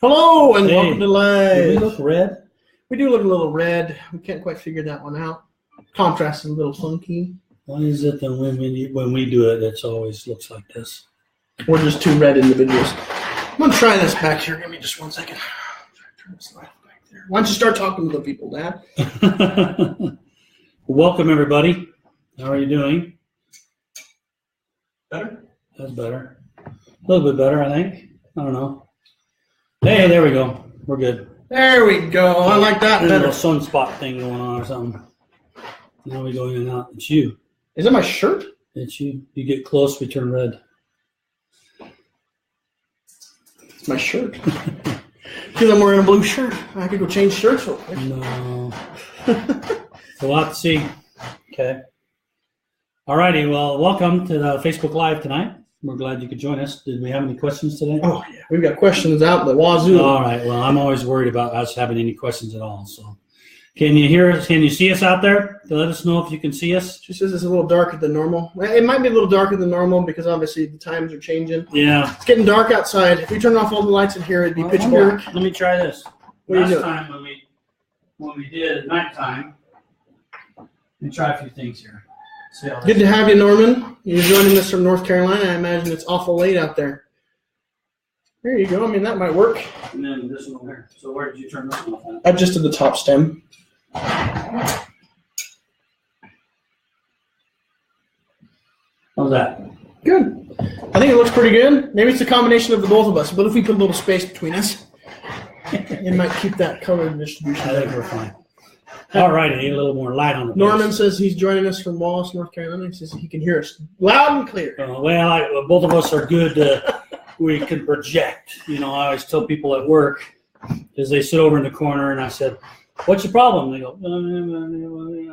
Hello and welcome to Live. Do we look red? We do look a little red. We can't quite figure that one out. Contrast is a little funky. Why is it that when we do it, it always looks like this? We're just two red individuals. I'm going to try this back here. Give me just 1 second. Turn this light back there. Why don't you start talking to the people, Dad? Welcome, everybody. How are you doing? Better? That's better. A little bit better, I think. I don't know. Hey, there we go. We're good. There we go. I like that There's a better. little sunspot thing going on or something. Now we go in and out. It's you. Is it my shirt? It's you. You get close, we turn red. It's my shirt. Because I'm wearing a blue shirt. I could go change shirts real quick. No. A lot to see. Okay. All righty. Well, welcome to the Facebook Live tonight. We're glad you could join us. Did we have any questions today? Oh, yeah. We've got questions out the wazoo. All right. Well, I'm always worried about us having any questions at all. So, can you hear us? Can you see us out there? Let us know if you can see us. She says it's a little darker than normal. It might be a little darker than normal because obviously the times are changing. Yeah. It's getting dark outside. If we turn off all the lights in here, it'd be pitch black. Let me try this. What are you Last doing? time when we did at nighttime, let me try a few things here. See how Good to have you, Norman. You're joining us from North Carolina. I imagine it's awful late out there. There you go. I mean, that might work. And then this one over here. So where did you turn this one off at? Adjusted the top stem. How's that? Good. I think it looks pretty good. Maybe it's a combination of the both of us, but if we put a little space between us, it might keep that color distribution. I think we're fine. All right, I need a little more light on the place. Norman says he's joining us from Wallace, North Carolina. He says he can hear us loud and clear. Both of us are good. We can project. You know, I always tell people at work, because they sit over in the corner, and I said, "What's your problem?" They go,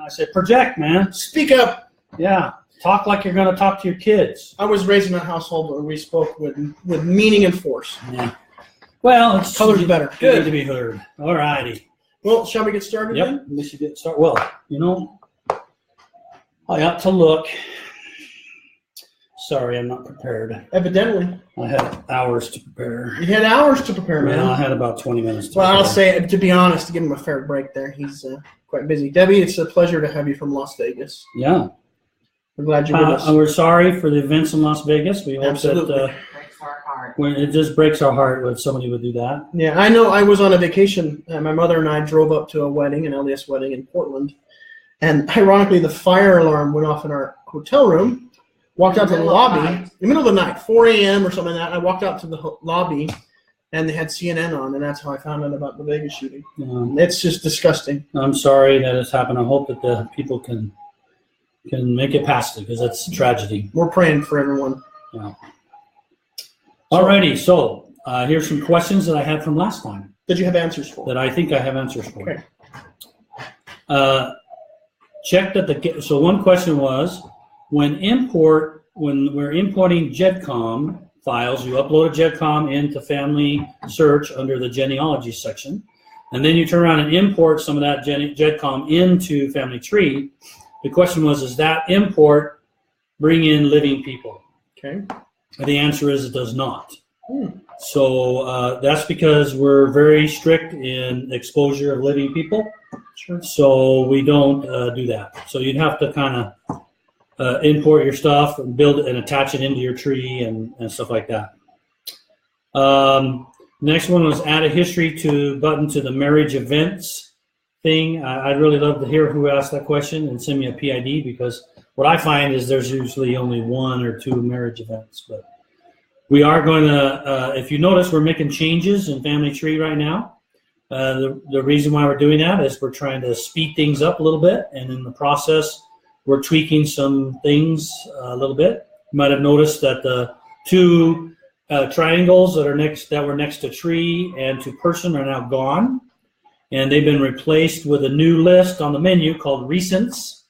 I said, "Project, man. Speak up." Yeah, talk like you're going to talk to your kids." I was raised in a household where we spoke with meaning and force. Yeah. Well, it's Color's better. Good Good. to be heard. All righty. Well, shall we get started Yep. then? We should get started. Well, you know, I ought to look. Sorry, I'm not prepared. Evidently. I had hours to prepare. You had hours to prepare, man. Well, I had about 20 minutes to Well, I'll prepare. say, to be honest, to give him a fair break there, he's quite busy. Debbie, it's a pleasure to have you from Las Vegas. Yeah. We're glad you're with us. We're sorry for the events in Las Vegas. We hope Absolutely. that it just breaks our heart when somebody would do that. Yeah, I know. I was on a vacation. My mother and I drove up to a wedding, an LDS wedding in Portland. And ironically, the fire alarm went off in our hotel room. Walked out to the lobby, in the middle of the night, 4 a.m. or something like that. I walked out to the lobby, and they had CNN on, and that's how I found out about the Vegas shooting. It's just disgusting. I'm sorry that it's happened. I hope that the people can make it past it, because that's a tragedy. We're praying for everyone. Yeah. Alrighty, so here's some questions that I had from last time Did you have answers for? that I think I have answers for. Okay. Check that so one question was, when we're importing GEDCOM files, you upload a GEDCOM into FamilySearch under the genealogy section, and then you turn around and import some of that GEDCOM into Family Tree. The question was, does that import bring in living people? Okay. The answer is it does not. So that's because we're very strict in exposure of living people. Sure. So we don't do that. So you'd have to kind of import your stuff and build it and attach it into your tree and stuff like that. Next one was add a history button to the marriage events thing. I'd really love to hear who asked that question and send me a PID, because what I find is there's usually only 1 or 2 marriage events. But we are going to, if you notice, we're making changes in Family Tree right now. The reason why we're doing that is we're trying to speed things up a little bit, and in the process, we're tweaking some things a little bit. You might have noticed that the 2 triangles that were next to tree and to person are now gone, and they've been replaced with a new list on the menu called Recents.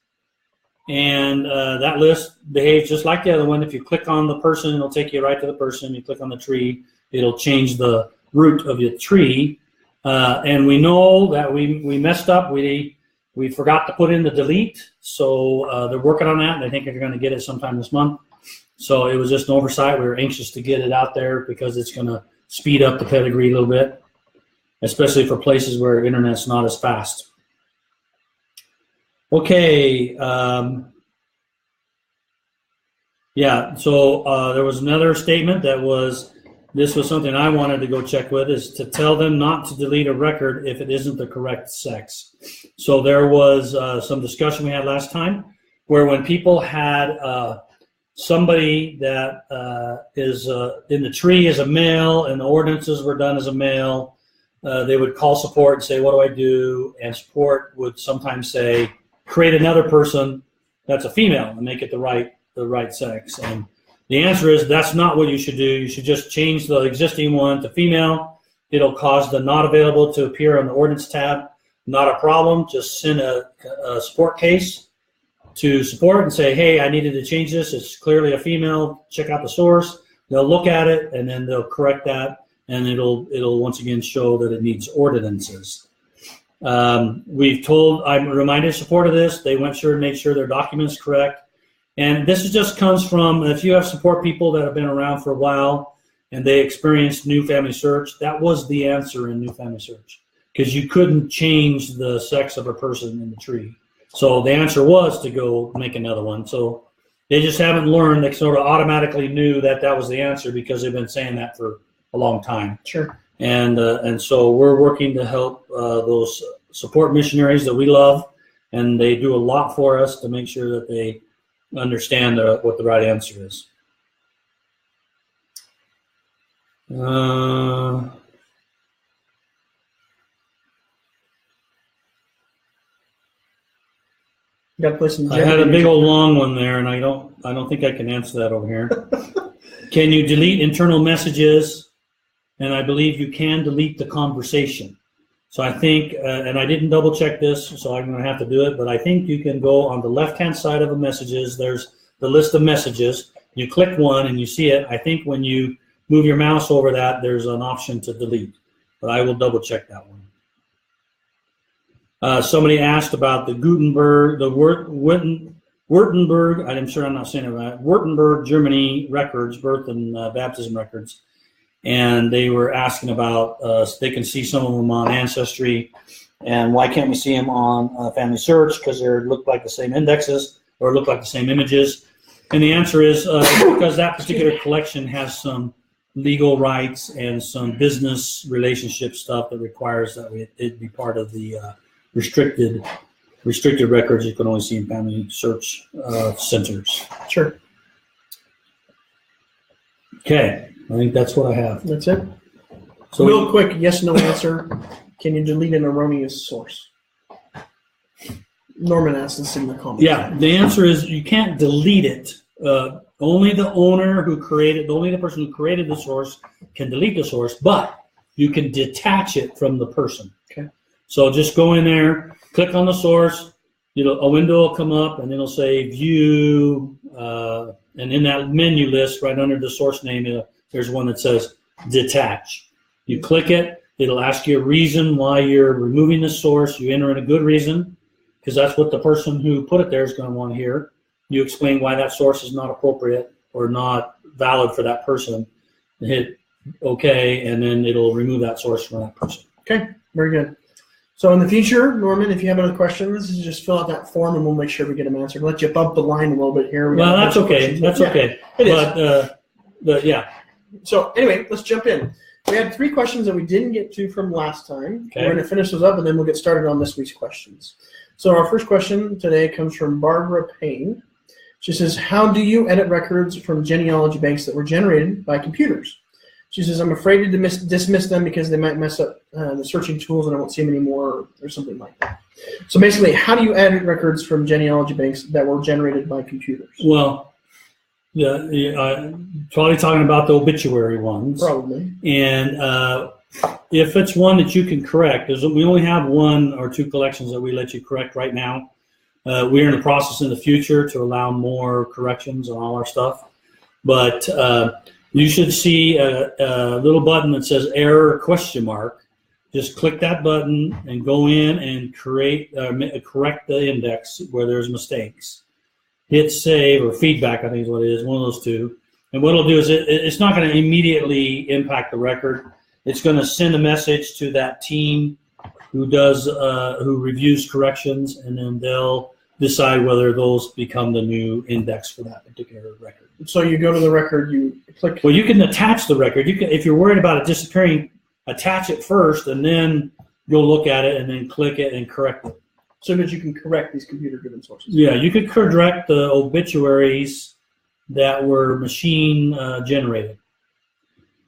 And that list behaves just like the other one. If you click on the person, it'll take you right to the person. You click on the tree, it'll change the root of your tree. And we know that we messed up. We forgot to put in the delete. So they're working on that, and I think they're going to get it sometime this month. So it was just an oversight. We were anxious to get it out there because it's going to speed up the pedigree a little bit. especially for places where internet's not as fast. Okay. Yeah, so there was another statement that was, this was something I wanted to go check with, is to tell them not to delete a record if it isn't the correct sex. So there was some discussion we had last time where when people had somebody that is in the tree as a male and the ordinances were done as a male, they would call support and say, what do I do? And support would sometimes say, create another person that's a female and make it the right sex. And the answer is that's not what you should do. You should just change the existing one to female. It'll cause the not available to appear on the ordinance tab. Not a problem. Just send a support case to support and say, hey, I needed to change this. It's clearly a female. Check out the source. They'll look at it and then they'll correct that, and it'll once again show that it needs ordinances. I reminded support of this. They went through and made sure their document's correct. And this just comes from, if you have support people that have been around for a while and they experienced New Family Search, that was the answer in New Family Search, because you couldn't change the sex of a person in the tree. So the answer was to go make another one. So they just haven't learned. They sort of automatically knew that that was the answer because they've been saying that for a long time. Sure. And so we're working to help those support missionaries that we love, and they do a lot for us to make sure that they understand what the right answer is. Got to play some. I had a big old long one there, and I don't think I can answer that over here. Can you delete internal messages? And I believe you can delete the conversation. So I think, and I didn't double check this, so I'm going to have to do it, but I think you can go on the left-hand side of the messages. There's the list of messages. You click one and you see it. I think when you move your mouse over that, there's an option to delete, but I will double check that one. Somebody asked about the Gutenberg, the Württemberg, I'm sure I'm not saying it right, Württemberg, Germany records, birth and baptism records. And they were asking about, they can see some of them on Ancestry, and why can't we see them on FamilySearch? Because they look like the same indexes or look like the same images. And the answer is because that particular collection has some legal rights and some business relationship stuff that requires that it be part of the restricted records you can only see in FamilySearch centers. Sure. Okay. I think that's what I have. That's it. So real quick, yes, no answer. Can you delete an erroneous source? Norman asked this in the comments. Yeah, the answer is you can't delete it. Only the owner who created, only the person who created the source can delete the source, but you can detach it from the person. Okay. So just go in there, click on the source. A window will come up, and it'll say View, and in that menu list, right under the source name, there's one that says Detach. You click it, it'll ask you a reason why you're removing the source. You enter in a good reason, because that's what the person who put it there is going to want to hear. You explain why that source is not appropriate or not valid for that person. Hit OK, and then it'll remove that source from that person. Okay, very good. So in the future, Norman, if you have other questions, just fill out that form and we'll make sure we get them answered. Let you bump the line a little bit here. Well, that's okay. That's okay. It is. But yeah. So anyway, let's jump in. We had 3 questions that we didn't get to from last time. Okay. We're going to finish those up and then we'll get started on this week's questions. So our first question today comes from Barbara Payne. She says, how do you edit records from genealogy banks that were generated by computers? She says, I'm afraid to dismiss them because they might mess up the searching tools and I won't see them anymore or something like that. So basically, how do you edit records from genealogy banks that were generated by computers? Well, probably talking about the obituary ones. Probably. And if it's one that you can correct, we only have 1 or 2 collections that we let you correct right now. We're in the process in the future to allow more corrections on all our stuff. But you should see a little button that says error ? Just click that button and go in and correct the index where there's mistakes. Hit save or feedback, I think is what it is, one of those 2. And what it'll do is it's not going to immediately impact the record. it's going to send a message to that team who reviews corrections, and then they'll decide whether those become the new index for that particular record. So you go to the record, you click. Well, you can attach the record. You can, if you're worried about it disappearing, attach it first, and then you'll look at it and then click it and correct it. So that you can correct these computer-driven sources. Yeah, you could correct the obituaries that were machine generated.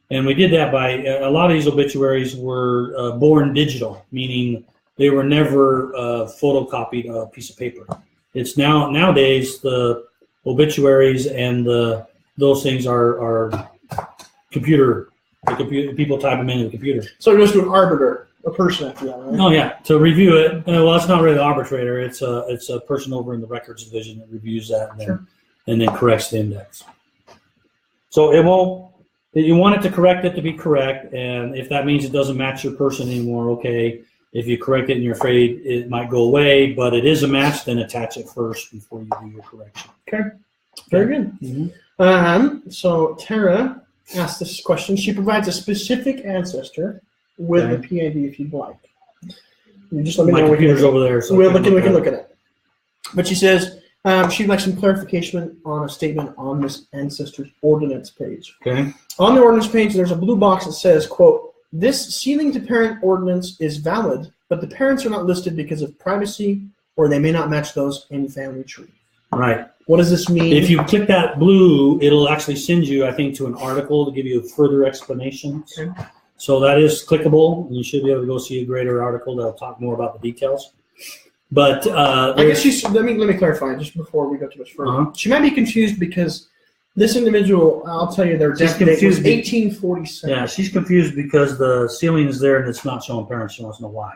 And we did that by, a lot of these obituaries were born digital, meaning they were never photocopied a piece of paper. It's nowadays the obituaries and those things are computer. People type them into the computer. So it goes to an arbiter, a person after that, right? Oh yeah, to review it. Well, it's not really the arbitrator. It's a person over in the records division that reviews that and then corrects the index. So it won't. You want it to correct it to be correct, and if that means it doesn't match your person anymore, okay. If you correct it and you're afraid it might go away, but it is a match, then attach it first before you do your correction. Okay, very good. Mm-hmm. So Tara asked this question. She provides a specific ancestor with the PID if you'd like. You just let me know. My computer's over there, so we can look at it. But she says she'd like some clarification on a statement on this ancestor's ordinance page. Okay. On the ordinance page, there's a blue box that says, quote, "This sealing to parent ordinance is valid, but the parents are not listed because of privacy, or they may not match those in family tree." Right. What does this mean? If you click that blue, it'll actually send you, I think, to an article to give you further explanations. Okay. So that is clickable, and you should be able to go see a greater article that'll talk more about the details. But I guess let me clarify just before we go too much further. She might be confused because this individual, I'll tell you, their death date was 1847. Yeah, she's confused because the ceiling is there and it's not showing parents. She wants to know why.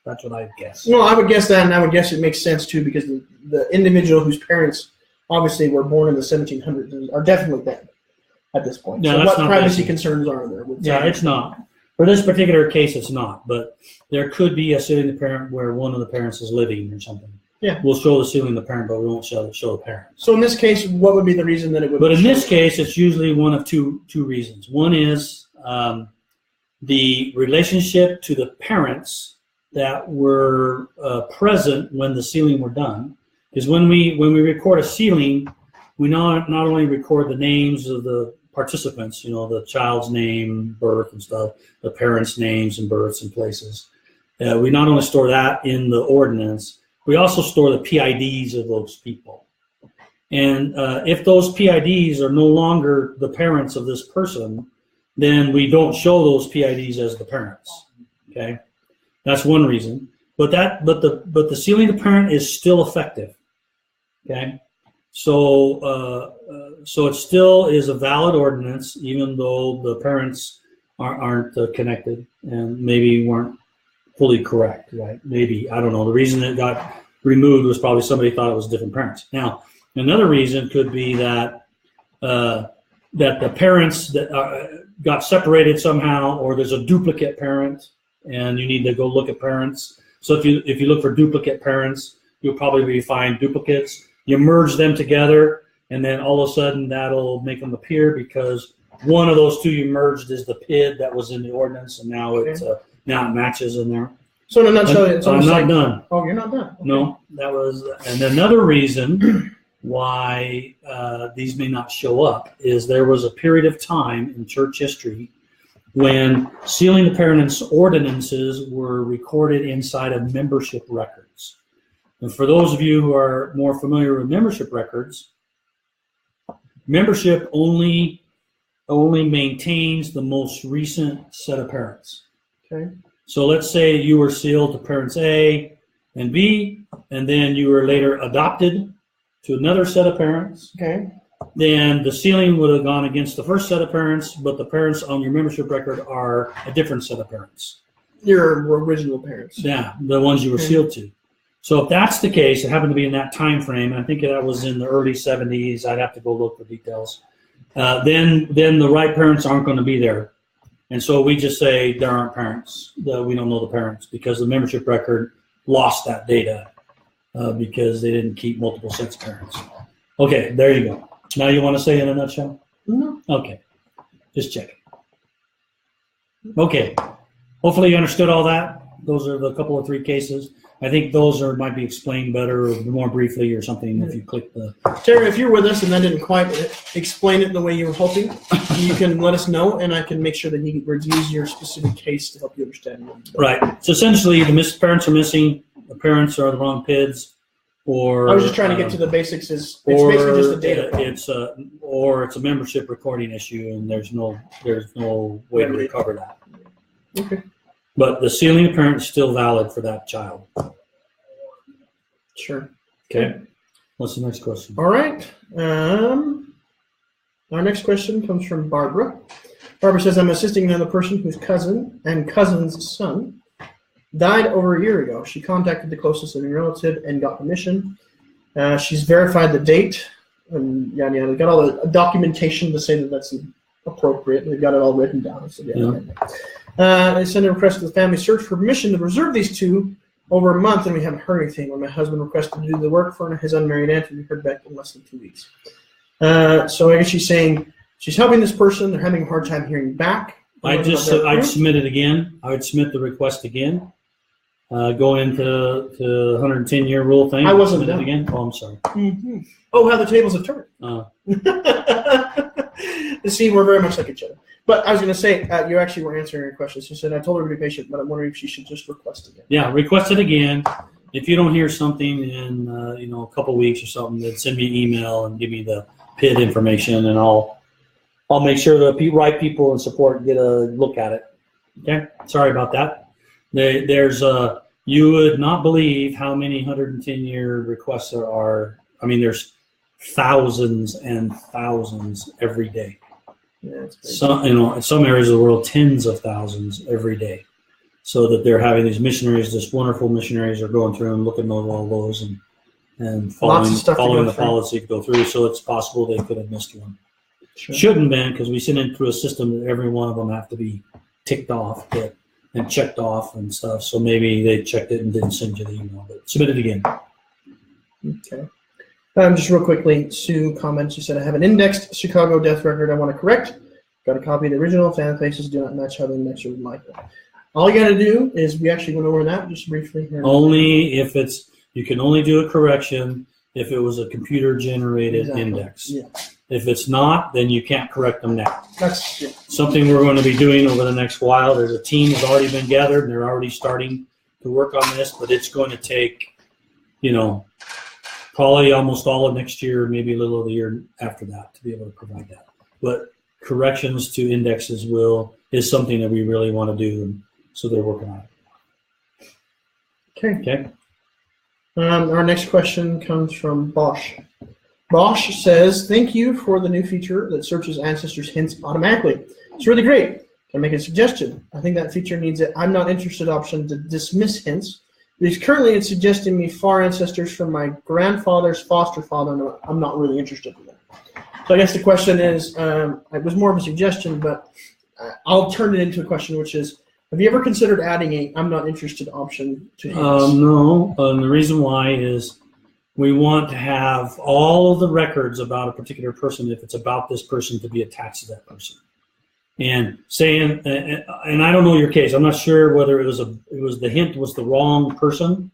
That's what I guess. Well, I would guess that, and I would guess it makes sense too because the individual whose parents obviously were born in the 1700s are definitely dead at this point. Yeah, so what privacy concerns are there? Yeah, it's not. For this particular case, it's not. But there could be a ceiling the parent where one of the parents is living or something. Yeah. We'll show the ceiling the parent, but we won't show the parent. So in this case, what would be the reason that it would? But in this case, it's usually one of two reasons. One is the relationship to the parents that were present when the sealing were done. Because when we record a sealing, we not only record the names of the participants, the child's name, birth and stuff, the parents' names and births and places. We not only store that in the ordinance, we also store the PIDs of those people. And if those PIDs are no longer the parents of this person, then we don't show those PIDs as the parents. Okay, that's one reason. But the sealing of the parent is still effective. Okay, so it still is a valid ordinance, even though the parents aren't connected and maybe weren't fully correct, right? Maybe, I don't know. The reason it got removed was probably somebody thought it was different parents. Now, another reason could be that the parents that got separated somehow, or there's a duplicate parent, and you need to go look at parents. So if you look for duplicate parents, you'll probably find duplicates. You merge them together, and then all of a sudden that'll make them appear because one of those two you merged is the PID that was in the ordinance, and now it matches in there. So in a nutshell, I'm not done. Oh, you're not done. Okay. No, that was, and another reason why these may not show up is there was a period of time in church history when sealing the parents' ordinances were recorded inside of membership records. And for those of you who are more familiar with membership records, membership only maintains the most recent set of parents. Okay. So let's say you were sealed to parents A and B, and then you were later adopted to another set of parents. Okay. Then the sealing would have gone against the first set of parents, but the parents on your membership record are a different set of parents. Your original parents. Yeah, the ones you were sealed to. So if that's the case, it happened to be in that time frame, and I think that was in the early 70s. I'd have to go look for details. Then the right parents aren't going to be there. And so we just say there aren't parents. We don't know the parents because the membership record lost that data because they didn't keep multiple sets of parents. Okay, there you go. Now you want to say in a nutshell? No. Okay, just checking. Okay. Hopefully you understood all that. Those are the couple of 3 cases. I think those might be explained better or more briefly or something if you click the... Terry, if you're with us and that didn't quite explain it the way you were hoping, you can let us know, and I can make sure that he reviews your specific case to help you understand it. Right. So essentially, the parents are missing, the parents are the wrong PIDs, or... I was just trying to get to the basics. It's basically just the data problem. Or it's a membership recording issue, and there's no way to recover that. Okay. But the sealing of parent is still valid for that child. Sure. Okay. What's the next question? All right. Our next question comes from Barbara. Barbara says, I'm assisting another person whose cousin and cousin's son died over a year ago. She contacted the closest living relative and got permission. She's verified the date and yada yada. Got all the documentation to say that that's appropriate. They've got it all written down. So I sent a request to the FamilySearch for permission to reserve these 2 over a month, and we haven't heard anything. When my husband requested to do the work for his unmarried aunt, we heard back in less than 2 weeks. So I guess she's saying she's helping this person. They're having a hard time hearing back. I'd submit it again. I would submit the request again. Go into the 110-year rule thing. I wasn't done. Again. Oh, I'm sorry. Mm-hmm. Oh, how the tables have turned. See, we're very much like each other. But I was going to say, you actually were answering your question. She said, I told her to be patient, but I'm wondering if she should just request again. Yeah, request it again. If you don't hear something in a couple weeks or something, then send me an email and give me the PID information, and I'll make sure the right people in support get a look at it. Okay, sorry about that. You would not believe how many 110-year requests there are. I mean, there's thousands and thousands every day. Yeah, in some areas of the world, tens of thousands every day. So that they're having these missionaries, this wonderful missionaries are going through and looking at all those and following the policy to go through. So it's possible they could have missed one. Sure. Shouldn't been, because we sent in through a system that every one of them have to be ticked off and checked off and stuff. So maybe they checked it and didn't send you the email, but submit it again. Okay. Just real quickly, Sue comments. She said, I have an indexed Chicago death record I want to correct. Got a copy of the original. Fan faces do not match how the indexer would like it. All you got to do is, we actually went over that just briefly here. Only if you can only do a correction if it was a computer generated index. Yeah. If it's not, then you can't correct them now. That's something we're going to be doing over the next while. There's a team that's already been gathered, and they're already starting to work on this, but it's going to take, probably almost all of next year, maybe a little of the year after that to be able to provide that. But corrections to indexes is something that we really want to do, and so they're working on it. Okay. Our next question comes from Bosch. Bosch says, thank you for the new feature that searches ancestors' hints automatically. It's really great. Can I make a suggestion? I think that feature needs an I'm not interested option to dismiss hints. Because currently it's suggesting me far ancestors from my grandfather's foster father, and I'm not really interested in that. So I guess the question is, it was more of a suggestion, but I'll turn it into a question, which is, have you ever considered adding a I'm not interested option to hints? No, and the reason why is we want to have all of the records about a particular person, if it's about this person, to be attached to that person. And saying, and I don't know your case. I'm not sure whether the hint was the wrong person.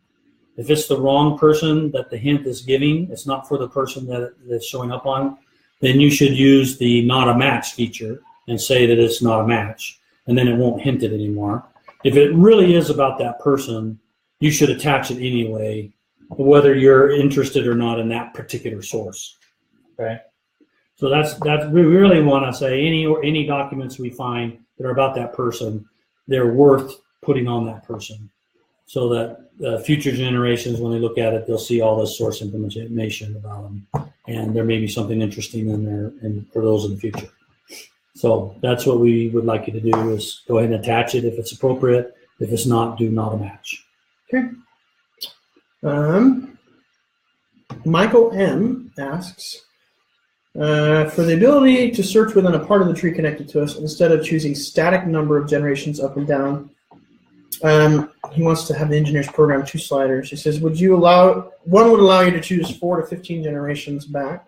If it's the wrong person that the hint is giving, it's not for the person that it's showing up on, then you should use the not a match feature and say that it's not a match, and then it won't hint it anymore. If it really is about that person, you should attach it anyway, whether you're interested or not in that particular source. Okay. So that's we really want to say any documents we find that are about that person, they're worth putting on that person, so that future generations, when they look at it, they'll see all this source information about them, and there may be something interesting in there and for those in the future. So that's what we would like you to do, is go ahead and attach it if it's appropriate. If it's not, do not a match. Okay. Michael M. asks, for the ability to search within a part of the tree connected to us, instead of choosing static number of generations up and down, he wants to have the engineers program 2 sliders. He says, one would allow you to choose 4 to 15 generations back.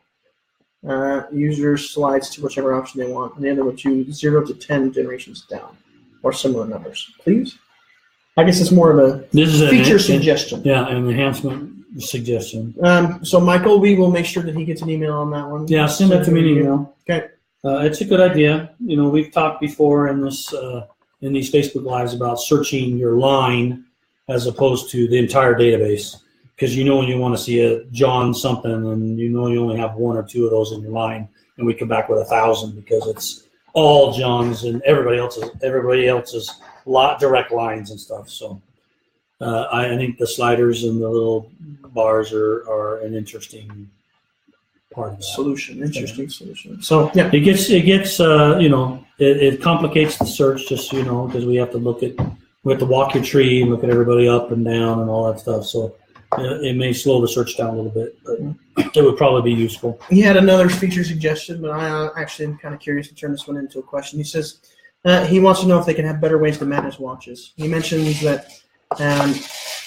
User slides to whichever option they want, and the other would choose 0 to 10 generations down. or similar numbers, please. I guess it's more of a feature suggestion. Yeah, an enhancement suggestion. So Michael, we will make sure that he gets an email on that one. Yeah, send that to me in email. Okay. It's a good idea. We've talked before in this in these Facebook Lives about searching your line as opposed to the entire database, because you want to see a John something, and you only have one or two of those in your line, and we come back with 1,000 because it's all Johns and everybody else's direct lines and stuff. So I think the sliders and the little bars are an interesting part of the solution. Interesting solution. So yeah, it gets it complicates the search just because we have to walk your tree and look at everybody up and down and all that stuff. So it may slow the search down a little bit, but it would probably be useful. He had another feature suggestion, but I actually am kind of curious to turn this one into a question. He says he wants to know if they can have better ways to manage watches. He mentions that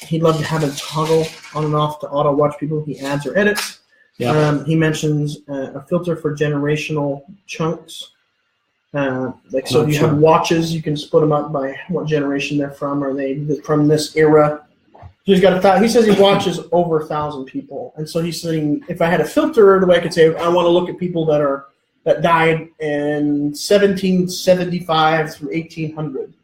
he'd love to have a toggle on and off to auto watch people he adds or edits. Yeah. He mentions a filter for generational chunks. So if you have watches, you can split them up by what generation they're from. Are they from this era? He says he watches over 1,000 people, and so he's saying if I had a filter, the way I could say I want to look at people that died in 1775 through 1800,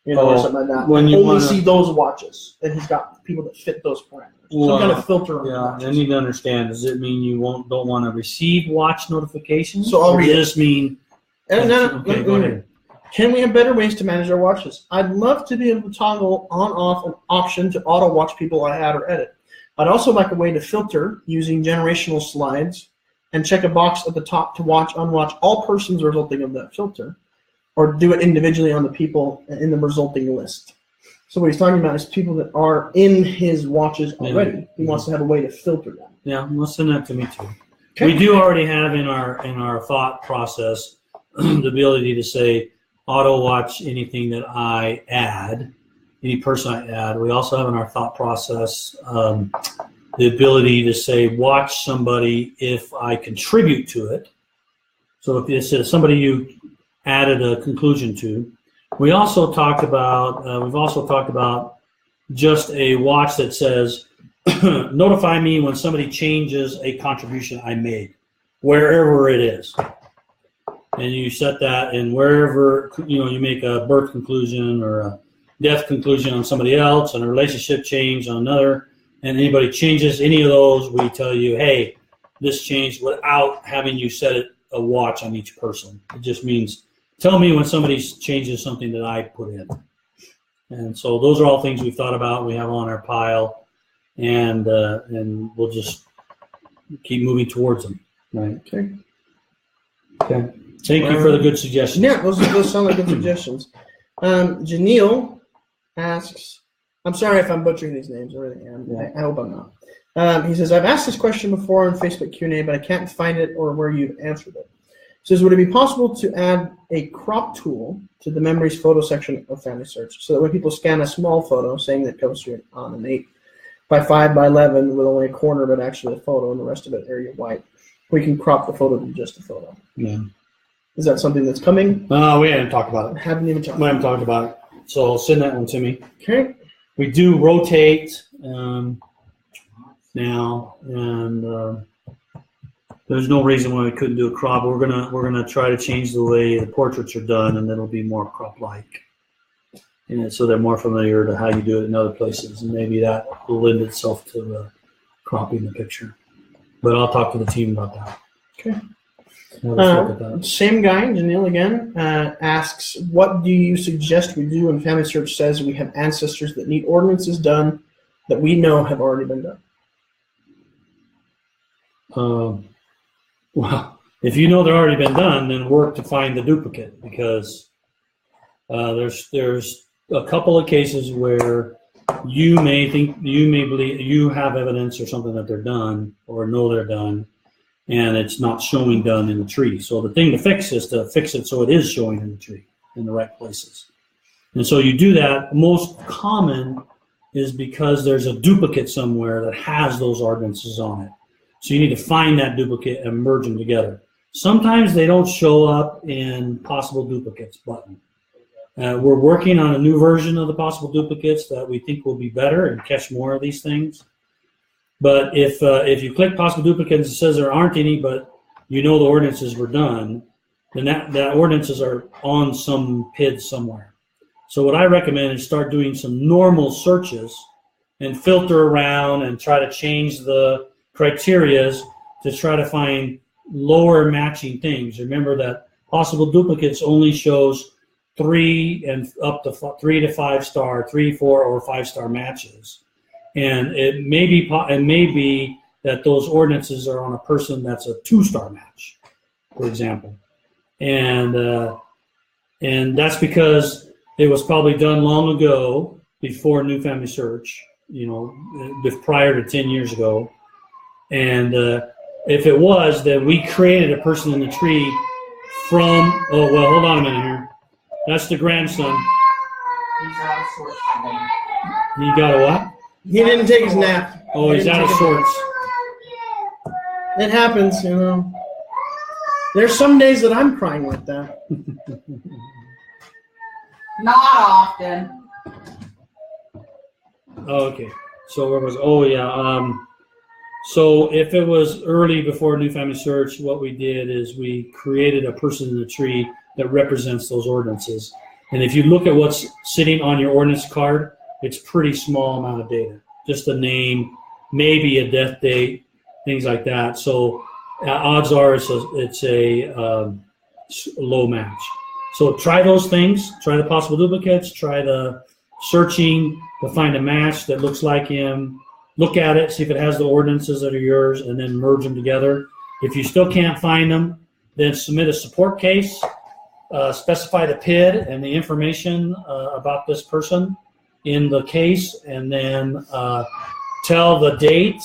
or something like that. When you only see those watches, and he's got people that fit those parameters. Some kind of filter. Yeah, I need to understand. Does it mean you don't want to receive watch notifications? So I'll read it. Does this mean? Okay, go ahead. Can we have better ways to manage our watches? I'd love to be able to toggle on/off an option to auto watch people I add or edit. I'd also like a way to filter using generational slides and check a box at the top to watch, unwatch all persons resulting of that filter, or do it individually on the people in the resulting list. So what he's talking about is people that are in his watches already. He wants to have a way to filter them. Yeah, well, send that to me too. Okay. We do already have in our thought process the ability to say auto watch anything that I add, any person I add. We also have in our thought process the ability to say watch somebody if I contribute to it. So if it's somebody you added a conclusion to. We've also talked about just a watch that says notify me when somebody changes a contribution I made, wherever it is. And you set that, and wherever you make a birth conclusion or a death conclusion on somebody else, and a relationship change on another, and anybody changes any of those, we tell you, hey, this changed, without having you set a watch on each person. It just means tell me when somebody changes something that I put in. And so those are all things we've thought about. We have on our pile, and we'll just keep moving towards them. Right. Okay. Thank you for the good suggestions. Yeah, those sound like good suggestions. Janelle asks, I'm sorry if I'm butchering these names. I really am. Yeah. I hope I'm not. He says, I've asked this question before on Facebook Q&A, but I can't find it or where you've answered it. He says, would it be possible to add a crop tool to the memories photo section of FamilySearch so that when people scan a small photo, saying that comes through on an 8 by 5 by 11 with only a corner but actually a photo and the rest of it area white, we can crop the photo to just a photo? Yeah. Is that something that's coming? No, we haven't talked about it. Haven't even talked about it. We haven't talked about it. So send that one to me. Okay. We do rotate now, and there's no reason why we couldn't do a crop. We're gonna try to change the way the portraits are done, and it'll be more crop-like, and so they're more familiar to how you do it in other places, and maybe that will lend itself to cropping the picture. But I'll talk to the team about that. Okay. Same guy, Janelle again, asks, what do you suggest we do when FamilySearch says we have ancestors that need ordinances done that we know have already been done? Well, if you know they're already been done, then work to find the duplicate, because there's a couple of cases where you may believe you have evidence or something that they're done or know they're done, and it's not showing done in the tree. So the thing to fix is to fix it so it is showing in the tree in the right places. And so you do that. Most common is because there's a duplicate somewhere that has those ordinances on it. So you need to find that duplicate and merge them together. Sometimes they don't show up in possible duplicates button. We're working on a new version of the possible duplicates that we think will be better and catch more of these things. But if you click possible duplicates, it says there aren't any, but you know the ordinances were done, then that ordinances are on some PID somewhere. So what I recommend is start doing some normal searches and filter around and try to change the criterias to try to find lower matching things. Remember that possible duplicates only shows 3 and up to 3 to 5 star, 3, 4, or 5 star matches. And it may be that those ordinances are on a person that's a 2-star match, for example. And that's because it was probably done long ago before New Family Search, prior to 10 years ago. And if it was, then we created a person in the tree from, hold on a minute here. That's the grandson. He's out of sorts today. He got a what? He didn't take his nap. Oh, he's out of sorts. It happens, There's some days that I'm crying like that. Not often. Okay. So where was? Oh yeah. So if it was early before New Family Search, what we did is we created a person in the tree that represents those ordinances. And if you look at what's sitting on your ordinance card, it's pretty small amount of data. Just a name, maybe a death date, things like that. So odds are it's a low match. So try those things. Try the possible duplicates. Try the searching to find a match that looks like him. Look at it, see if it has the ordinances that are yours, and then merge them together. If you still can't find them, then submit a support case, specify the PID and the information about this person in the case, and then tell the date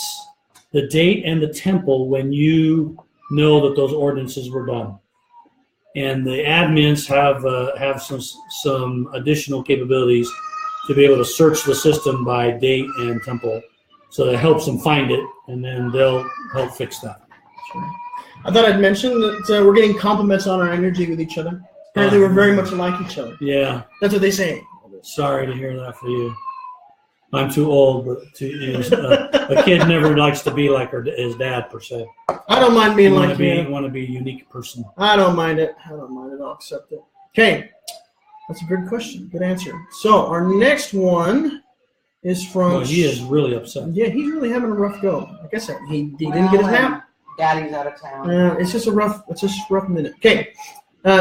and the temple when you know that those ordinances were done. And the admins have some additional capabilities to be able to search the system by date and temple. So that helps them find it, and then they'll help fix that. Sure. I thought I'd mention that we're getting compliments on our energy with each other. Apparently, we're very much like each other. Yeah. That's what they say. Sorry to hear that for you. I'm too old, but a kid never likes to be like his dad, per se. I don't mind being like you. You want to be a unique person. I don't mind it. I'll accept it. Okay. That's a good question. Good answer. So our next one is from... Well, he is really upset. Yeah, he's really having a rough go. Like I said, he didn't get his nap. Daddy's out of town. It's just a rough minute. Okay.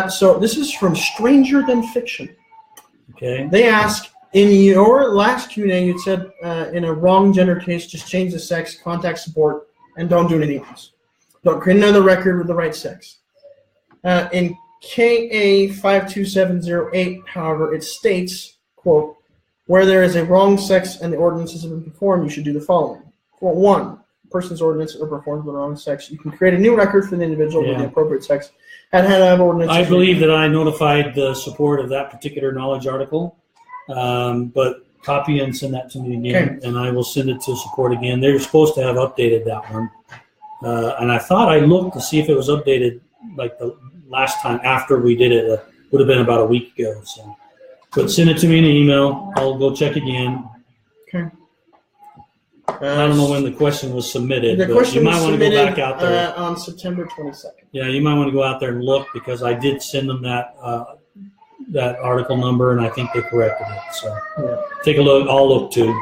So this is from Stranger Than Fiction. Okay. They ask, in your last Q&A, you said in a wrong gender case, just change the sex, contact support, and don't do anything else. Don't create another record with the right sex. In KA 52708, however, it states, quote, where there is a wrong sex and the ordinances have been performed, you should do the following. Quote 1, person's ordinance are performed with the wrong sex. You can create a new record for the individual with the appropriate sex. And have ordinances. I believe that I notified the support of that particular knowledge article, but copy and send that to me again, and I will send it to support again. They're supposed to have updated that one. And I thought I looked to see if it was updated like the last time after we did it. Would have been about a week ago. So, but send it to me in an email. I'll go check again. Okay. I don't know when the question was submitted, the but question you might want to go back out there. On September 22nd. Yeah, you might want to go out there and look, because I did send them that article number, and I think they corrected it. So take a look. I'll look too.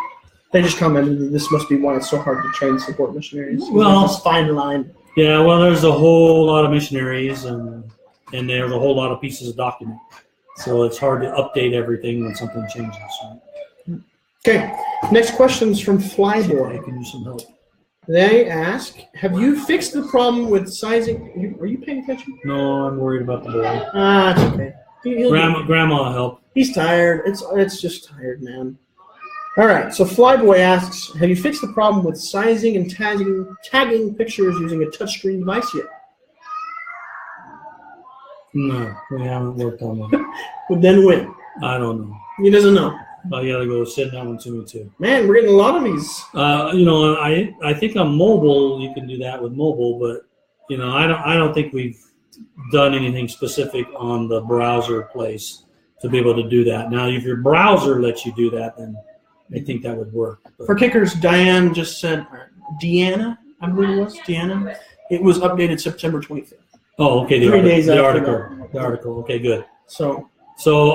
They just commented that this must be why it's so hard to train support missionaries. Well, it's fine line. Yeah, well, there's a whole lot of missionaries, and there's a whole lot of pieces of document. So it's hard to update everything when something changes. Right? Okay, next question's from Flyboy. I can use some help. They ask, have you fixed the problem with sizing? Are you paying attention? No, I'm worried about the boy. It's okay. Grandma will help. He's tired. It's just tired, man. All right, so Flyboy asks, have you fixed the problem with sizing and tagging pictures using a touchscreen device yet? No, we haven't worked on that. Well, then when? I don't know. He doesn't know. I gotta go send that one to me too. Man, we're getting a lot of these. I think on mobile you can do that with mobile, but I don't think we've done anything specific on the browser place to be able to do that. Now, if your browser lets you do that, then I think that would work. But For kickers, Diane just said, Deanna, I believe it was, Deanna. It was updated September 25th. oh, okay, 3 days the after article. The article. Okay, good. So So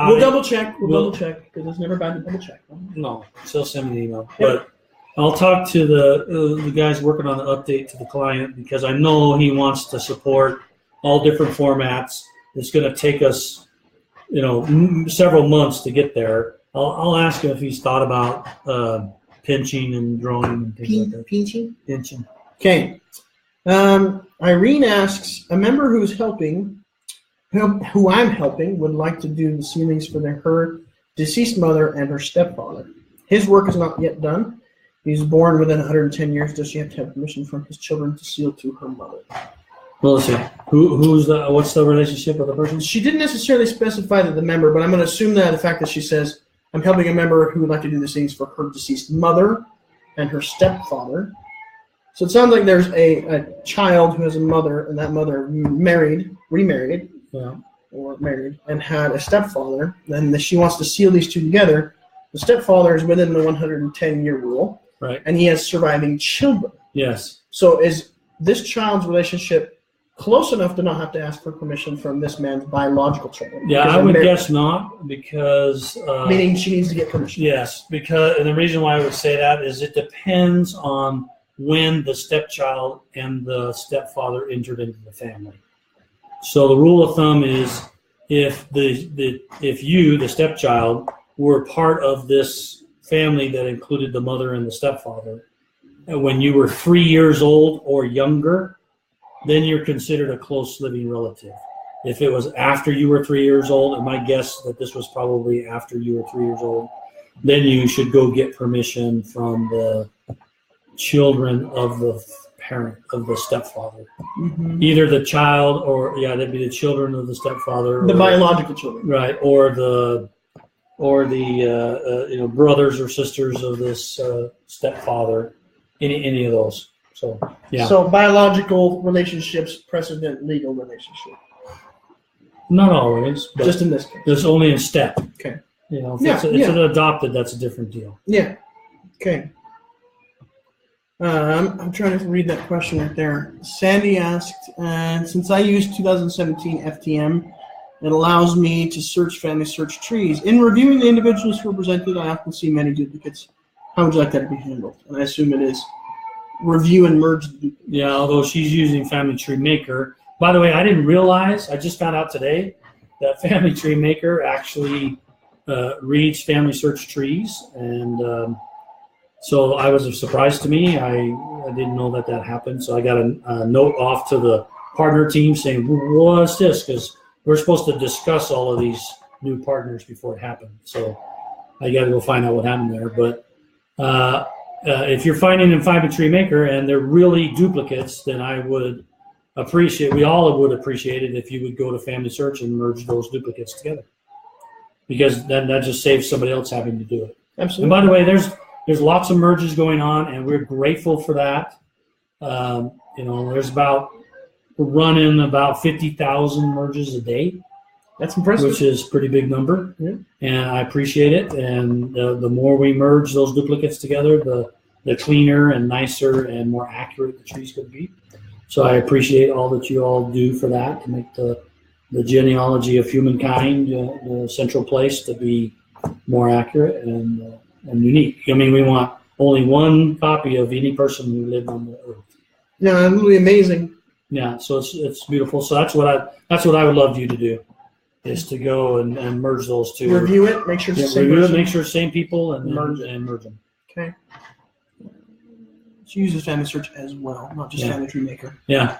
we'll double check. We'll we'll- double check because it's never bad to double check. No, still send me an email. Yep. But I'll talk to the guys working on the update to the client because I know he wants to support all different formats. It's going to take us, several months to get there. I'll ask him if he's thought about pinching and drawing and things like that. Pinching. Okay. Irene asks, a member who I'm helping would like to do the sealings for her deceased mother and her stepfather. His work is not yet done. He was born within 110 years. Does she have to have permission from his children to seal to her mother? Well, let's see. What's the relationship of the person? She didn't necessarily specify that the member, but I'm going to assume that the fact that she says, I'm helping a member who would like to do the sealings for her deceased mother and her stepfather. So it sounds like there's a child who has a mother, and that mother remarried, Yeah. or married, and had a stepfather. Then she wants to seal these two together. The stepfather is within the 110-year rule, Right. and he has surviving children. Yes. So is this child's relationship close enough to not have to ask for permission from this man's biological children? Yeah, Because I they're would married. guess not because. Meaning she needs to get permission. Yes, and the reason why I would say that is it depends on when the stepchild and the stepfather entered into the family. So the rule of thumb is if you, the stepchild, were part of this family that included the mother and the stepfather, and when you were 3 years old or younger, then you're considered a close living relative. If it was after you were 3 years old, and my guess that this was probably after you were 3 years old, then you should go get permission from the children of the parent of the stepfather. Mm-hmm. Either the child or that'd be the children of the stepfather. The biological children. Right, or the brothers or sisters of this stepfather. Any of those. So yeah. So biological relationships precedent legal relationship. Not always, but Just in this case. there's only a step. Okay. If Yeah, it's an adopted, that's a different deal. Yeah. Okay. I'm trying to read that question right there. Sandy asked, since I use 2017 FTM, it allows me to search FamilySearch trees. In reviewing the individuals who are presented, I often see many duplicates. How would you like that to be handled? And I assume it is review and merge the duplicates. Yeah, although she's using Family Tree Maker. By the way, I didn't realize, I just found out today that Family Tree Maker actually reads FamilySearch trees. And so I was a surprise to me. I didn't know that happened. So I got a note off to the partner team saying, what's this? Because we're supposed to discuss all of these new partners before it happened. So I got to go find out what happened there. But if you're finding in Family Tree Maker and they're really duplicates, then we all would appreciate it if you would go to FamilySearch and merge those duplicates together. Because then that just saves somebody else having to do it. Absolutely. And by the way, there's lots of merges going on, and we're grateful for that. We're running about 50,000 merges a day. That's impressive. Which is a pretty big number, Yeah. and I appreciate it. And the more we merge those duplicates together, the cleaner and nicer and more accurate the trees could be. So I appreciate all that you all do for that to make the genealogy of humankind the central place to be more accurate and unique. I mean, we want only one copy of any person who lived on the earth. Yeah, absolutely amazing. Yeah, so it's beautiful. So that's what I would love you to do, is to go and merge those two. Review it, make sure it's the same Review it, person. make sure it's the same people, and Merge merge them. Okay. She uses FamilySearch as well, not just Family Tree Maker. Yeah.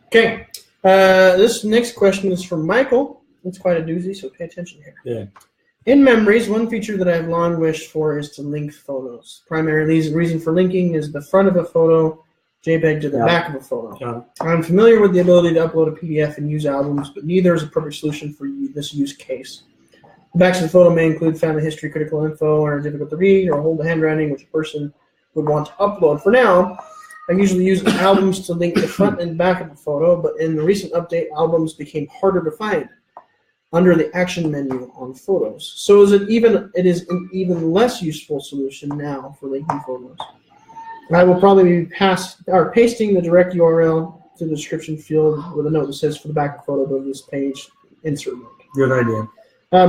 Okay. This next question is from Michael. It's quite a doozy, so pay attention here. Yeah. In Memories, one feature that I've long wished for is to link photos. Primary reason for linking is the front of a photo, JPEG to the back of a photo. Yeah. I'm familiar with the ability to upload a PDF and use albums, but neither is a perfect solution for this use case. The backs of the photo may include family history, critical info, or are difficult to read, or hold the handwriting, which a person would want to upload. For now, I usually use albums to link the front and back of the photo, but in the recent update, albums became harder to find. under the action menu on photos. So it is an even less useful solution now for linking photos. I will probably be pasting the direct URL to the description field with a note that says for the backup photo of this page, insert link. Good idea.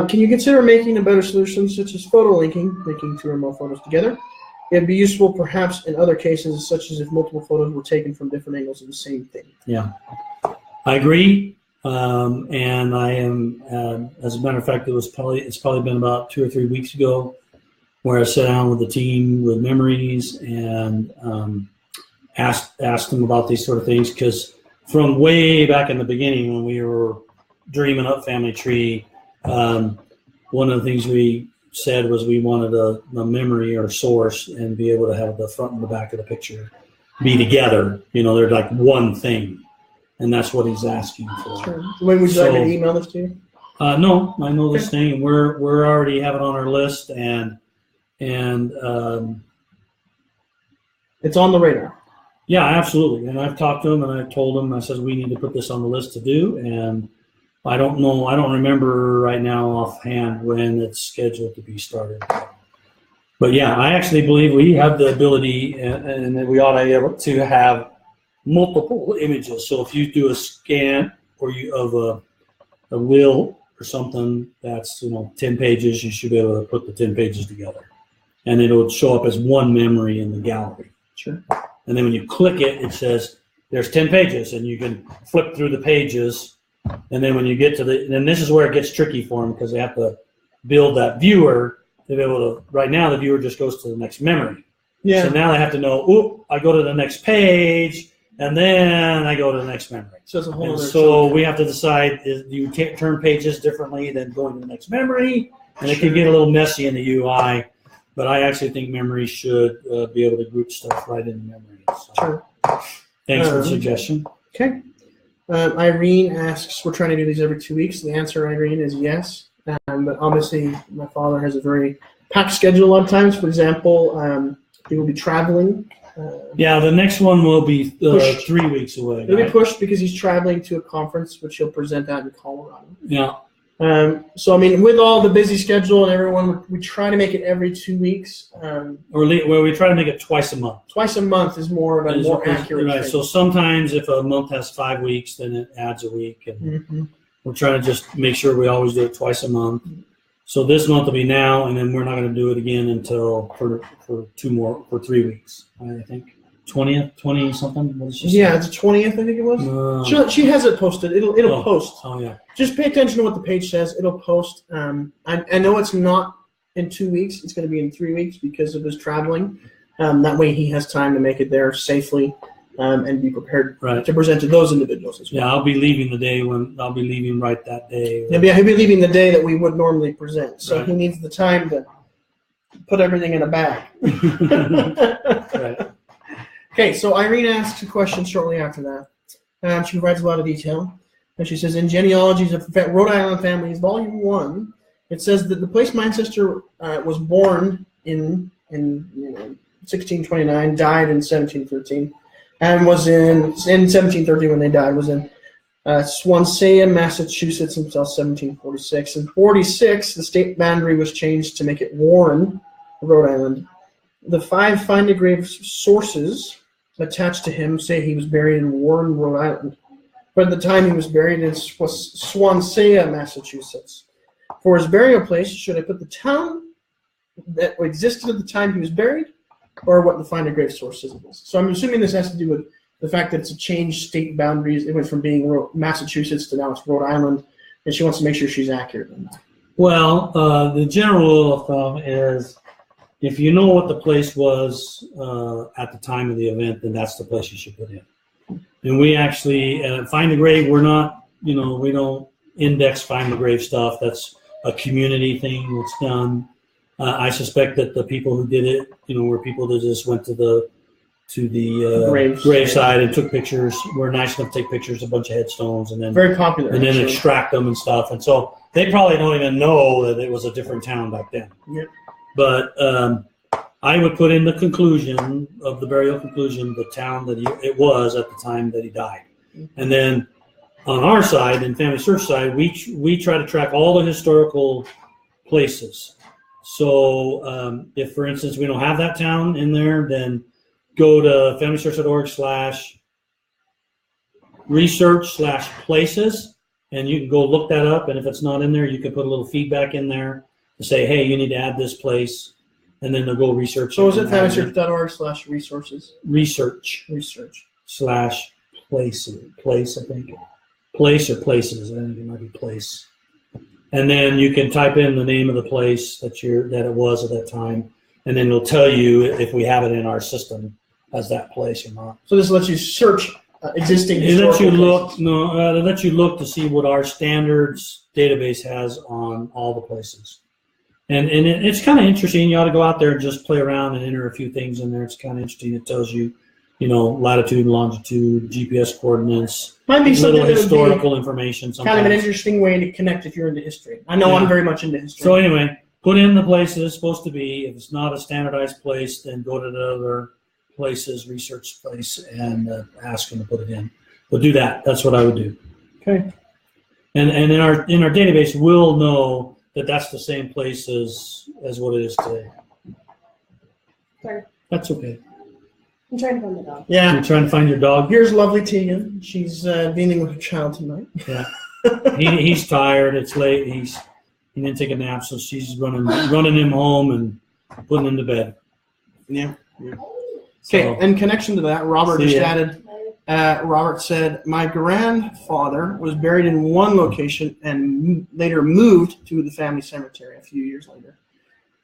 Can you consider making a better solution such as photo linking two or more photos together? It'd be useful perhaps in other cases, such as if multiple photos were taken from different angles of the same thing. Yeah, I agree. And I am, as a matter of fact, it's probably been about 2 or 3 weeks ago where I sat down with the team with memories and asked them about these sort of things, because from way back in the beginning when we were dreaming up Family Tree, one of the things we said was we wanted a memory or source and be able to have the front and the back of the picture be together. They're like one thing, and that's what he's asking for. Sure. When would you like me to email this to you? No, I know this thing. We're already have it on our list, and it's on the radar. Yeah, absolutely. And I've talked to him, and I told him, I said we need to put this on the list to do, and I don't remember right now offhand when it's scheduled to be started. But yeah, I actually believe we have the ability and that we ought to be able to have multiple images. So if you do a scan of a will or something that's 10 pages, you should be able to put the 10 pages together. And it'll show up as one memory in the gallery. Sure. And then when you click it, it says there's 10 pages, and you can flip through the pages. And then when you get to then this is where it gets tricky for them, because they have to build that viewer to be able to. Right now, the viewer just goes to the next memory. Yeah. So now they have to know. I go to the next page, and then I go to the next memory. So it's a whole. So we have to decide: do you turn pages differently than going to the next memory? And it can get a little messy in the UI. But I actually think memory should be able to group stuff right in the memory. So. Sure. Thanks for the suggestion. Okay. Irene asks, we're trying to do these every 2 weeks. The answer, Irene, is yes. But obviously, my father has a very packed schedule a lot of times. For example, he will be traveling. Yeah, the next one will be 3 weeks away. It'll be pushed because he's traveling to a conference, which he'll present at in Colorado. Yeah. So, I mean, with all the busy schedule and everyone, we try to make it every 2 weeks. We try to make it twice a month. Twice a month is more of a more accurate right. thing. So sometimes if a month has 5 weeks, then it adds a week. And we're trying to just make sure we always do it twice a month. So this month will be now, and then we're not going to do it again until for 3 weeks, I think. 20 something? What is she yeah, it's the 20th, I think it was. She has it posted. It'll post. Oh, yeah. Just pay attention to what the page says. It'll post. I know it's not in 2 weeks. It's going to be in 3 weeks because of his traveling. That way he has time to make it there safely and be prepared to present to those individuals as well. Yeah, I'll be leaving right that day. He'll be leaving the day that we would normally present. So Right. he needs the time to put everything in a bag. Right. Okay, so Irene asks a question shortly after that. She provides a lot of detail. And she says, in Genealogies of Rhode Island Families, Volume 1, it says that the place my ancestor was born in 1629, died in 1713, and was in 1730 when they died, was in Swansea, Massachusetts until 1746. In 46, the state boundary was changed to make it Warren, Rhode Island. The 5 find a grave sources attached to him say he was buried in Warren, Rhode Island, but at the time he was buried in Swansea, Massachusetts. For his burial place, should I put the town that existed at the time he was buried, or what the find a grave source is? So I'm assuming this has to do with the fact that it's a changed state boundaries. It went from being Massachusetts to now it's Rhode Island, and she wants to make sure she's accurate in that. Well, the general rule of thumb is, if you know what the place was at the time of the event, then that's the place you should put in. And we actually find the grave. We're not, we don't index find the grave stuff. That's a community thing that's done. I suspect that the people who did it, were people that just went to the graveside and took pictures. Were nice enough to take pictures of a bunch of headstones and then very popular, and then extract them and stuff. And so they probably don't even know that it was a different town back then. Yep. But I would put in the conclusion of the burial conclusion the town that it was at the time that he died. And then on our side, in FamilySearch side, we try to track all the historical places. So if, for instance, we don't have that town in there, then go to FamilySearch.org/research/places, and you can go look that up. And if it's not in there, you can put a little feedback in there to say, hey, you need to add this place, and then they'll go research. So is it FamilySearch.org/resources? Research/places. Place, I think. Place or places. I think it might be place. And then you can type in the name of the place that it was at that time, and then it'll tell you if we have it in our system as that place or not. So this lets you search existing It lets you historical look. places. It lets you look to see what our standards database has on all the places, and it's kind of interesting. You ought to go out there and just play around and enter a few things in there. It's kind of interesting. It tells you, latitude, longitude, GPS coordinates, Might be little something historical information. Sometimes. Kind of an interesting way to connect if you're into history. I know Yeah. I'm very much into history. So anyway, put in the place that it's supposed to be. If it's not a standardized place, then go to the other places, research place, and ask them to put it in. But do that. That's what I would do. Okay. And in our database, we'll know that that's the same place as what it is today. Sorry, That's okay. I'm trying to find the dog. Yeah. You're trying to find your dog. Here's lovely Tegan. She's dealing with her child tonight. Yeah. He's tired. It's late. He didn't take a nap, so she's running him home and putting him to bed. Yeah. Okay, So, in connection to that, Robert See just ya. added, Robert said, my grandfather was buried in one location and later moved to the family cemetery a few years later.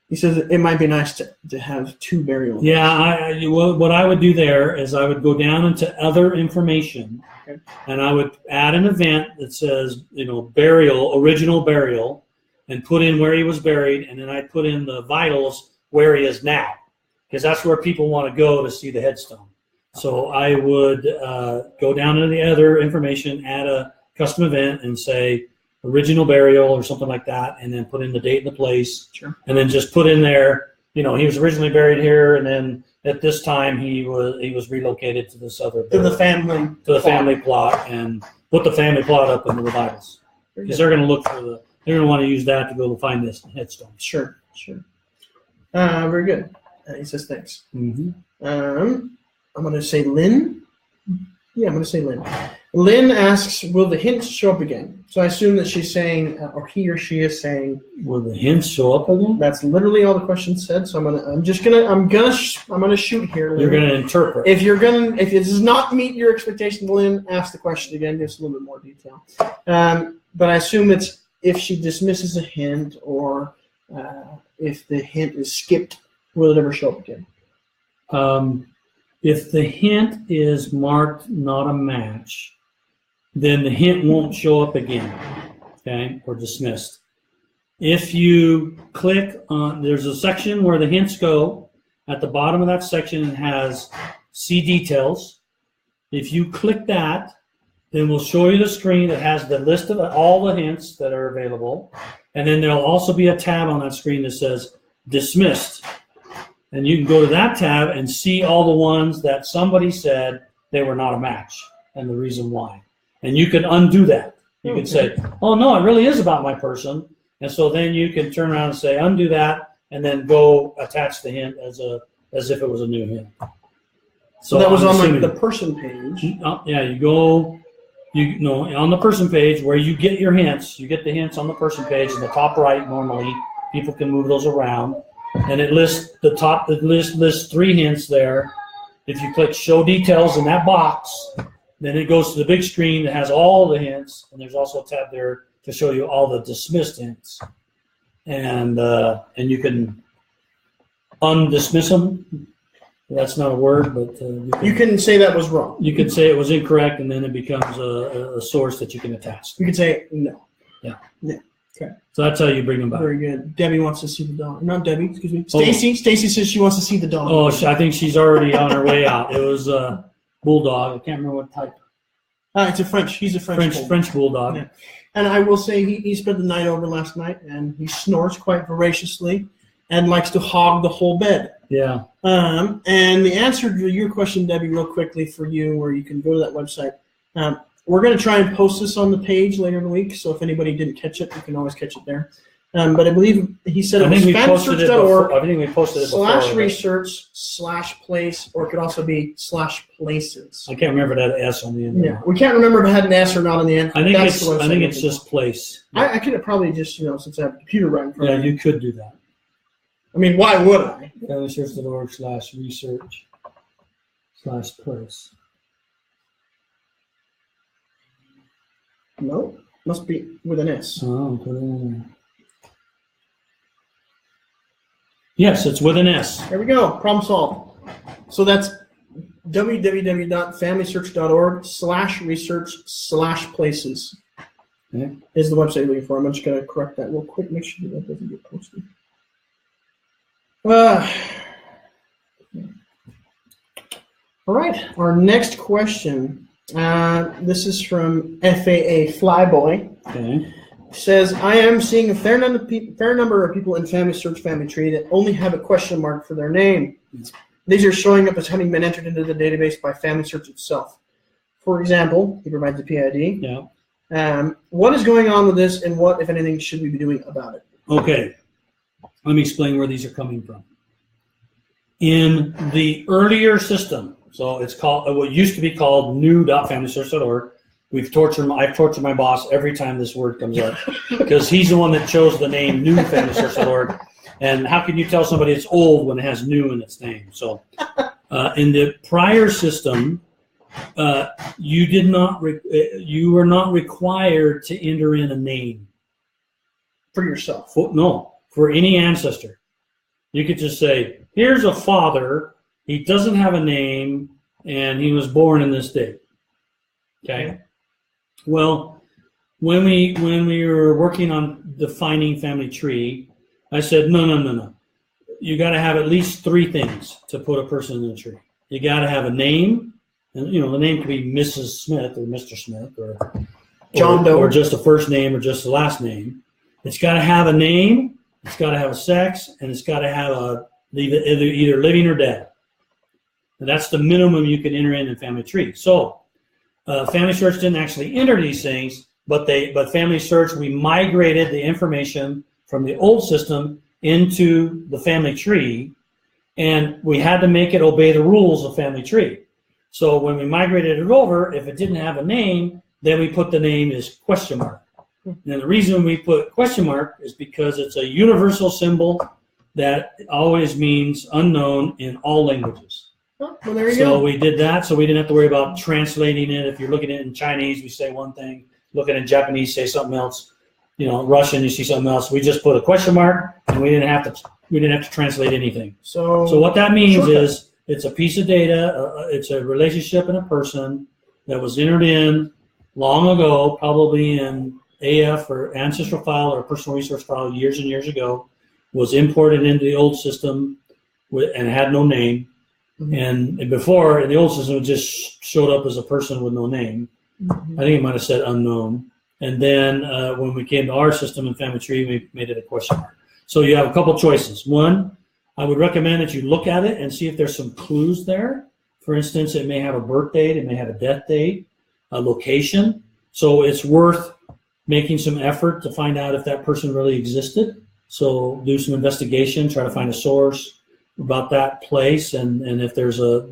He says it might be nice to have two burial. yeah, what I would do there is I would go down into other information, Okay. and I would add an event that says, original burial, and put in where he was buried, and then I'd put in the vitals where he is now, because that's where people want to go to see the headstone. So I would go down into the other information, add a custom event, and say original burial or something like that, and then put in the date and the place. Sure. And then just put in there, he was originally buried here, and then at this time he was relocated to this other To the family plot, and put the family plot up in the vitals, because they're going to look they're going to want to use that to go find this headstone. Sure. Very good. He says thanks. Mm-hmm. I'm going to say Lynn. Yeah, I'm going to say Lynn. Lynn asks, will the hints show up again? So I assume that she's saying, or he or she is saying, Will the hints show up again? that's literally all the question said. So I'm gonna shoot here, Lynn. You're going to interpret. If it does not meet your expectation, Lynn, ask the question again. Give us a little bit more detail. But I assume it's if she dismisses a hint or if the hint is skipped, will it ever show up again? If the hint is marked not a match, then the hint won't show up again, okay, or dismissed. If you click on, there's a section where the hints go. At the bottom of that section, it has see details. If you click that, then we'll show you the screen that has the list of all the hints that are available. And then there'll also be a tab on that screen that says dismissed. And you can go to that tab and see all the ones that somebody said they were not a match and the reason why. And you can undo that. You can say, oh, no, it really is about my person. And so then you can turn around and say, undo that, and then go attach the hint as if it was a new hint. So that was on the person page. Yeah, you go, on the person page where you get your hints. You get the hints on the person page in the top right normally. People can move those around. And it lists lists 3 hints there. If you click show details in that box, then it goes to the big screen that has all the hints, and there's also a tab there to show you all the dismissed hints. And you can undismiss them. That's not a word, but you can say that was wrong. You can say it was incorrect, and then it becomes a source that you can attach. You can say no. Yeah. Yeah. Okay. So that's how you bring them back. Very good. Debbie wants to see the dog. Not Debbie, excuse me. Stacy. Stacy says she wants to see the dog. Oh, I think she's already on her way out. It was a bulldog. I can't remember what type. It's a French. He's a French bulldog. Yeah. And I will say he spent the night over last night, and he snores quite voraciously and likes to hog the whole bed. Yeah. And the answer to your question, Debbie, real quickly for you, where you can go to that website, We're going to try and post this on the page later in the week, so if anybody didn't catch it, you can always catch it there. But I believe he said it was FamilySearch.org I think we posted it before. /research/place, or it could also be /places. I can't remember that S on the end. Yeah, we can't remember if it had an S or not on the end. I think it's just place. I could have probably just, since I have a computer right in front of me. You could do that. I mean, why would I? FamilySearch.org /research/place. No, must be with an S. Oh, put it in there. Yes, it's with an S. There we go. Problem solved. So that's www.familysearch.org /research/places is the website you're looking for. I'm just going to correct that real quick. Make sure that doesn't get posted. All right. Our next question. This is from FAA Flyboy. Okay. Says, I am seeing a fair number of people in FamilySearch Family Tree that only have a question mark for their name. These are showing up as having been entered into the database by FamilySearch itself. For example, he provides the PID. Yeah. What is going on with this, and what, if anything, should we be doing about it? Okay. Let me explain where these are coming from. In the earlier system, so it's called what used to be called new.familysearch.org. I've tortured my boss every time this word comes up because he's the one that chose the name new.familysearch.org. And how can you tell somebody it's old when it has new in its name? So in the prior system, you were not required to enter in a name. For yourself? For any ancestor. You could just say, here's a father, he doesn't have a name, and he was born in this date. Okay? Well, when we were working on defining family tree, I said, no. You got to have at least 3 things to put a person in the tree. You got to have a name, and the name could be Mrs. Smith or Mr. Smith or John Doe, or just a first name or just the last name. It's got to have a name, it's got to have a sex, and it's got to have either living or dead. And that's the minimum you can enter in family tree. So FamilySearch didn't actually enter these things, but FamilySearch, we migrated the information from the old system into the family tree, and we had to make it obey the rules of family tree. So when we migrated it over, if it didn't have a name, then we put the name as question mark. And the reason we put question mark is because it's a universal symbol that always means unknown in all languages. Well, there you So go. we did that, so we didn't have to worry about translating it. If you're looking at it in Chinese, we say one thing. Looking at Japanese, say something else. Russian, you see something else. We just put a question mark, and we didn't have to translate anything. So what that means is it's a piece of data. It's a relationship in a person that was entered in long ago, probably in AF or ancestral file or personal resource file years and years ago, was imported into the old system and had no name. Mm-hmm. And before, in the old system, it just showed up as a person with no name. Mm-hmm. I think it might have said unknown. And then when we came to our system in Family Tree, we made it a question mark. So you have a couple choices. One, I would recommend that you look at it and see if there's some clues there. For instance, it may have a birth date, it may have a death date, a location. So it's worth making some effort to find out if that person really existed. So do some investigation, try to find a source about that place, and if there's a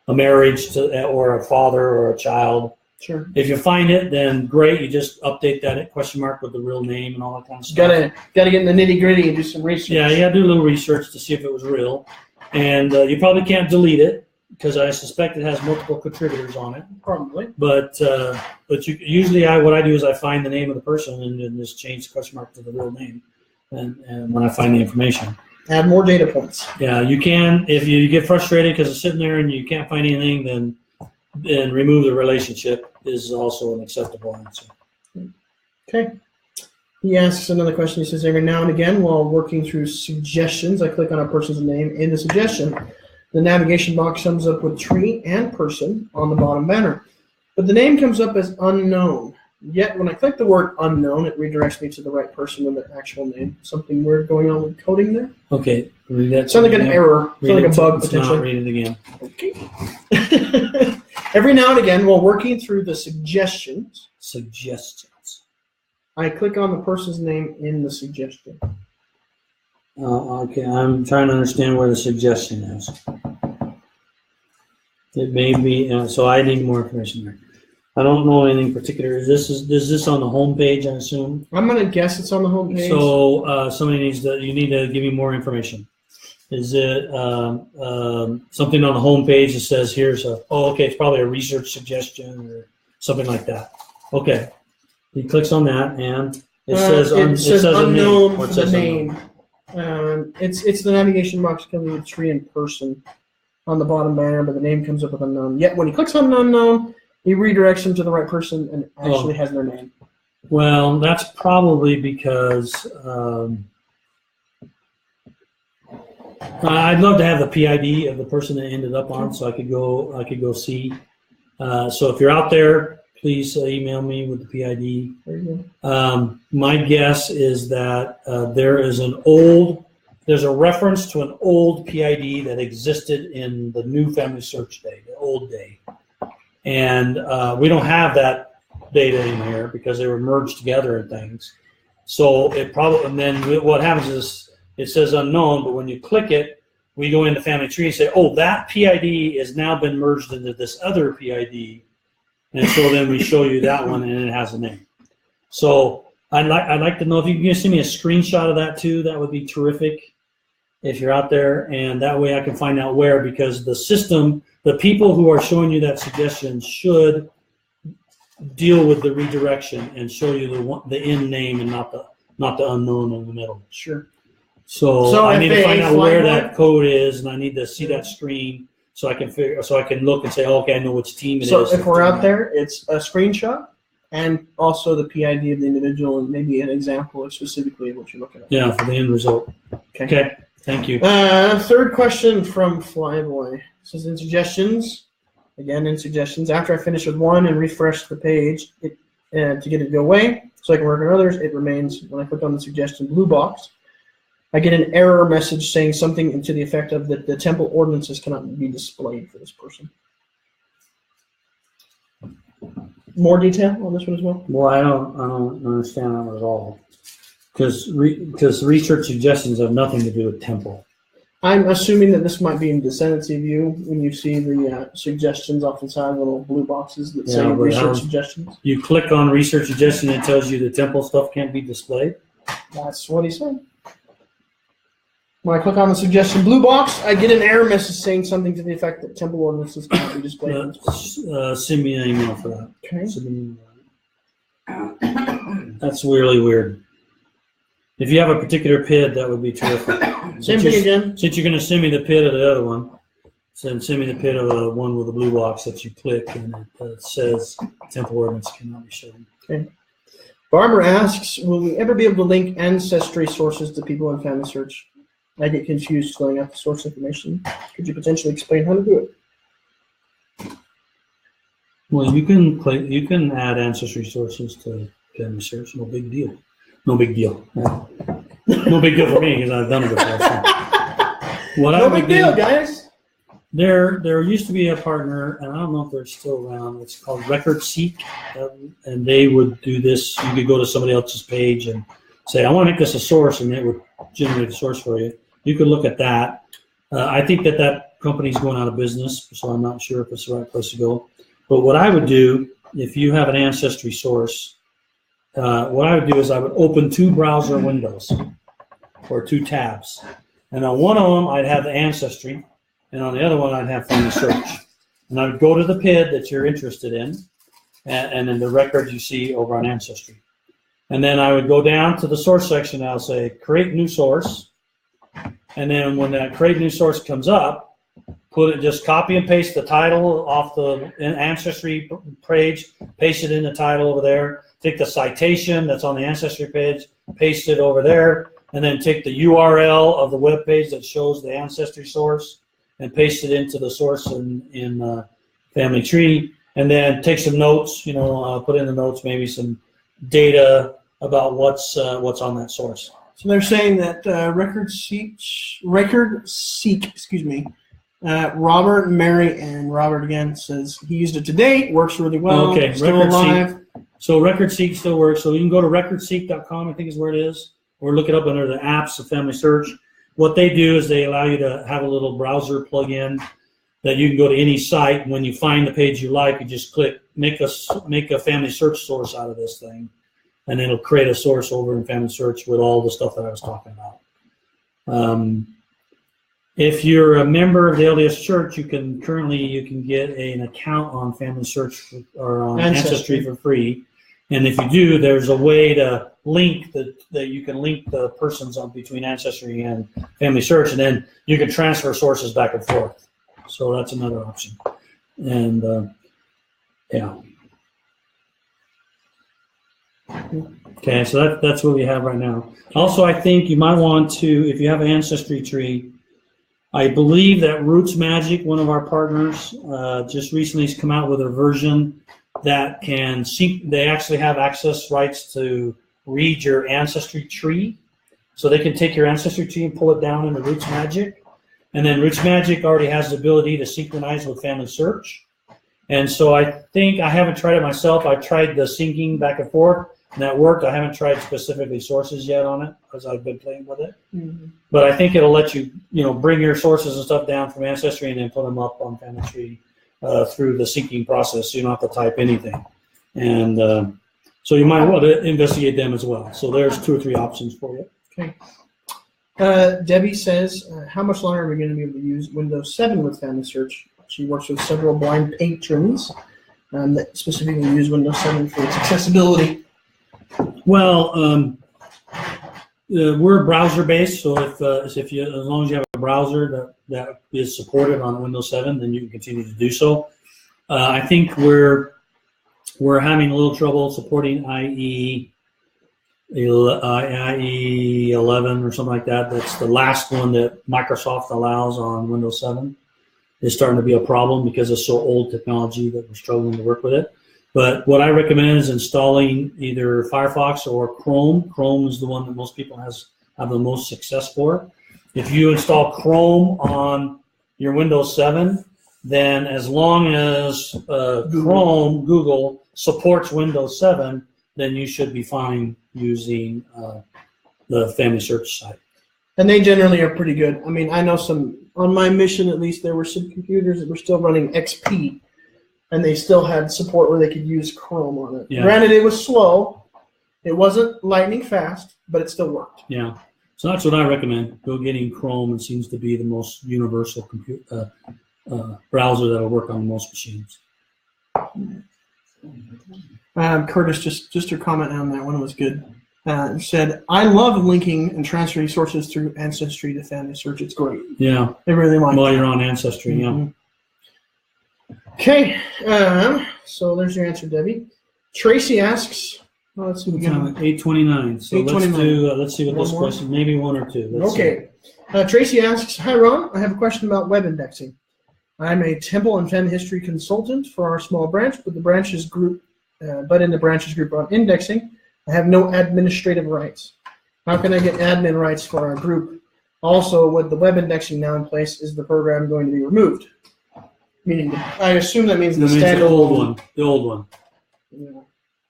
marriage or a father or a child. Sure. If you find it, then great. You just update that question mark with the real name and all that kind of stuff. Gotta get in the nitty gritty and do some research. Yeah, you gotta do a little research to see if it was real, and you probably can't delete it because I suspect it has multiple contributors on it. Probably. But usually what I do is I find the name of the person and just change the question mark to the real name, and when I find the information. Add more data points. Yeah, you can. If you get frustrated because it's sitting there and you can't find anything, then remove the relationship is also an acceptable answer. Okay. He asks another question. He says, every now and again, while working through suggestions, I click on a person's name in the suggestion. The navigation box comes up with tree and person on the bottom banner. But the name comes up as unknown. Yet when I click the word unknown, it redirects me to the right person with their actual name. Something weird going on with coding there? Okay. Read that. Sounds like an error. Sounds like a bug, potentially. Read it again. Okay. Every now and again, while working through the suggestions, I click on the person's name in the suggestion. Okay, I'm trying to understand where the suggestion is. It may be, so I need more information there. I don't know anything particular. Is this on the home page, I assume? I'm going to guess it's on the home page. So you need to give me more information. Is it something on the home page that says it's probably a research suggestion or something like that. Okay. He clicks on that and it says unknown for the name. It's the navigation box coming with tree in person on the bottom banner, but the name comes up with unknown. Yet when he clicks on unknown, he redirects him to the right person and actually has their name. Well, that's probably because I'd love to have the PID of the person that ended up on, so I could go see. So if you're out there, please email me with the PID. There you go. My guess is that there's a reference to an old PID that existed in the new FamilySearch day, the old day. And we don't have that data in here because they were merged together and things. So and then what happens is it says unknown, but when you click it, we go into Family Tree and say, oh, that PID has now been merged into this other PID. And so then we show you that one and it has a name. So I'd like to know if you can send me a screenshot of that too. That would be terrific if you're out there. And that way I can find out where, because the system, the people who are showing you that suggestion should deal with the redirection and show you the end name and not the unknown in the middle. Sure. So I need to find out where that code is, and I need to see that screen so I can look and say, oh, okay, I know which team it is. So if we're out there, it's a screenshot and also the PID of the individual and maybe an example of specifically what you're looking at. Yeah, for the end result. Okay. Thank you. Third question from Flyboy. This is in suggestions. Again, in suggestions. After I finish with one and refresh the page to get it to go away so I can work on others, it remains, when I click on the suggestion blue box, I get an error message saying something to the effect of that the temple ordinances cannot be displayed for this person. More detail on this one as well? Well, I don't understand that at all. Because research suggestions have nothing to do with temple. I'm assuming that this might be in descendancy view when you see the suggestions off the side, little blue boxes that say research suggestions. You click on research suggestion and it tells you the temple stuff can't be displayed? That's what he said. When I click on the suggestion blue box, I get an error message saying something to the effect that temple ordinances cannot be displayed. Send me an email for that. Okay. That's really weird. If you have a particular PID, that would be terrific. Same thing again. Since you're going to send me the PID of the other one, send me the PID of the one with the blue box that you click and it says temple ordinance cannot be shown. Okay. Barbara asks, will we ever be able to link ancestry sources to people in FamilySearch? I get confused filling out the source information. Could you potentially explain how to do it? Well, you can add ancestry sources to FamilySearch. No big deal. No big deal. No big deal for me because I've done it before. So. No big deal, guys. There used to be a partner, and I don't know if they're still around. It's called Record Seek, and they would do this. You could go to somebody else's page and say, "I want to make this a source," and it would generate a source for you. You could look at that. I think that company's going out of business, so I'm not sure if it's the right place to go. But what I would do, if you have an ancestry source, what I would do is I would open two browser windows or two tabs. And on one of them, I'd have the ancestry, and on the other one, I'd have FamilySearch. And I would go to the PID that you're interested in, and then the records you see over on ancestry. And then I would go down to the source section, and I'll say, create new source. And then when that create new source comes up, just copy and paste the title off the ancestry page, paste it in the title over there, take the citation that's on the ancestry page, paste it over there, and then take the URL of the web page that shows the ancestry source and paste it into the source in Family Tree, and then take some notes, put in the notes maybe some data about what's on that source. So they're saying that Record Seek, Robert, Mary, and Robert again says he used it today. Works really well. Okay, Still Record alive. So RecordSeek still works. So you can go to recordseek.com, I think is where it is, or look it up under the apps of FamilySearch. What they do is they allow you to have a little browser plug-in that you can go to any site. When you find the page you like, you just click make a FamilySearch source out of this thing, and it'll create a source over in FamilySearch with all the stuff that I was talking about. If you're a member of the LDS Church, you can get an account on FamilySearch or on Ancestry for free. And if you do, there's a way to link that you can link the persons on between Ancestry and FamilySearch, and then you can transfer sources back and forth. So that's another option. And yeah. Okay, so that's what we have right now. Also, I think you might want to, if you have an Ancestry tree, I believe that Roots Magic, one of our partners, just recently has come out with a version that can sync. They actually have access rights to read your Ancestry tree. So they can take your Ancestry tree and pull it down into Roots Magic. And then Roots Magic already has the ability to synchronize with FamilySearch. And so I think, I haven't tried it myself. I tried the syncing back and forth, and that worked. I haven't tried specifically sources yet on it because I've been playing with it. Mm-hmm. But I think it'll let you, bring your sources and stuff down from Ancestry and then put them up on FamilyTree through the syncing process. So you don't have to type anything. And so you might want to investigate them as well. So there's 2 or 3 options for you. Okay. Debbie says, how much longer are we going to be able to use Windows 7 with FamilySearch? She works with several blind patrons that specifically use Windows 7 for its accessibility. Well, we're browser-based, so if you, as long as you have a browser that is supported on Windows 7, then you can continue to do so. I think we're having a little trouble supporting IE 11 or something like that. That's the last one that Microsoft allows on Windows 7. It's starting to be a problem because it's so old technology that we're struggling to work with it. But what I recommend is installing either Firefox or Chrome. Chrome is the one that most people have the most success for. If you install Chrome on your Windows 7, then as long as Google supports Windows 7, then you should be fine using the FamilySearch site. And they generally are pretty good. I mean, I know on my mission at least, there were some computers that were still running XP, and they still had support where they could use Chrome on it. Yeah. Granted, it was slow. It wasn't lightning fast, but it still worked. Yeah. So that's what I recommend. Go getting Chrome. It seems to be the most universal browser that will work on most machines. Curtis, just your comment on that one was good. Said, I love linking and transferring sources through Ancestry to FamilySearch. It's great. Yeah. They really like While you're on Ancestry, mm-hmm. Yeah. Okay. So there's your answer, Debbie. Tracy asks, let's see. 829. So 829. Let's see what this question, maybe 1 or 2. Okay. Tracy asks, hi, Ron. I have a question about web indexing. I'm a Temple and Fem History consultant for our small branch, but in the branches group on indexing, I have no administrative rights. How can I get admin rights for our group? Also, with the web indexing now in place, is the program going to be removed? Meaning, I assume that means the old one. The old one. Yeah.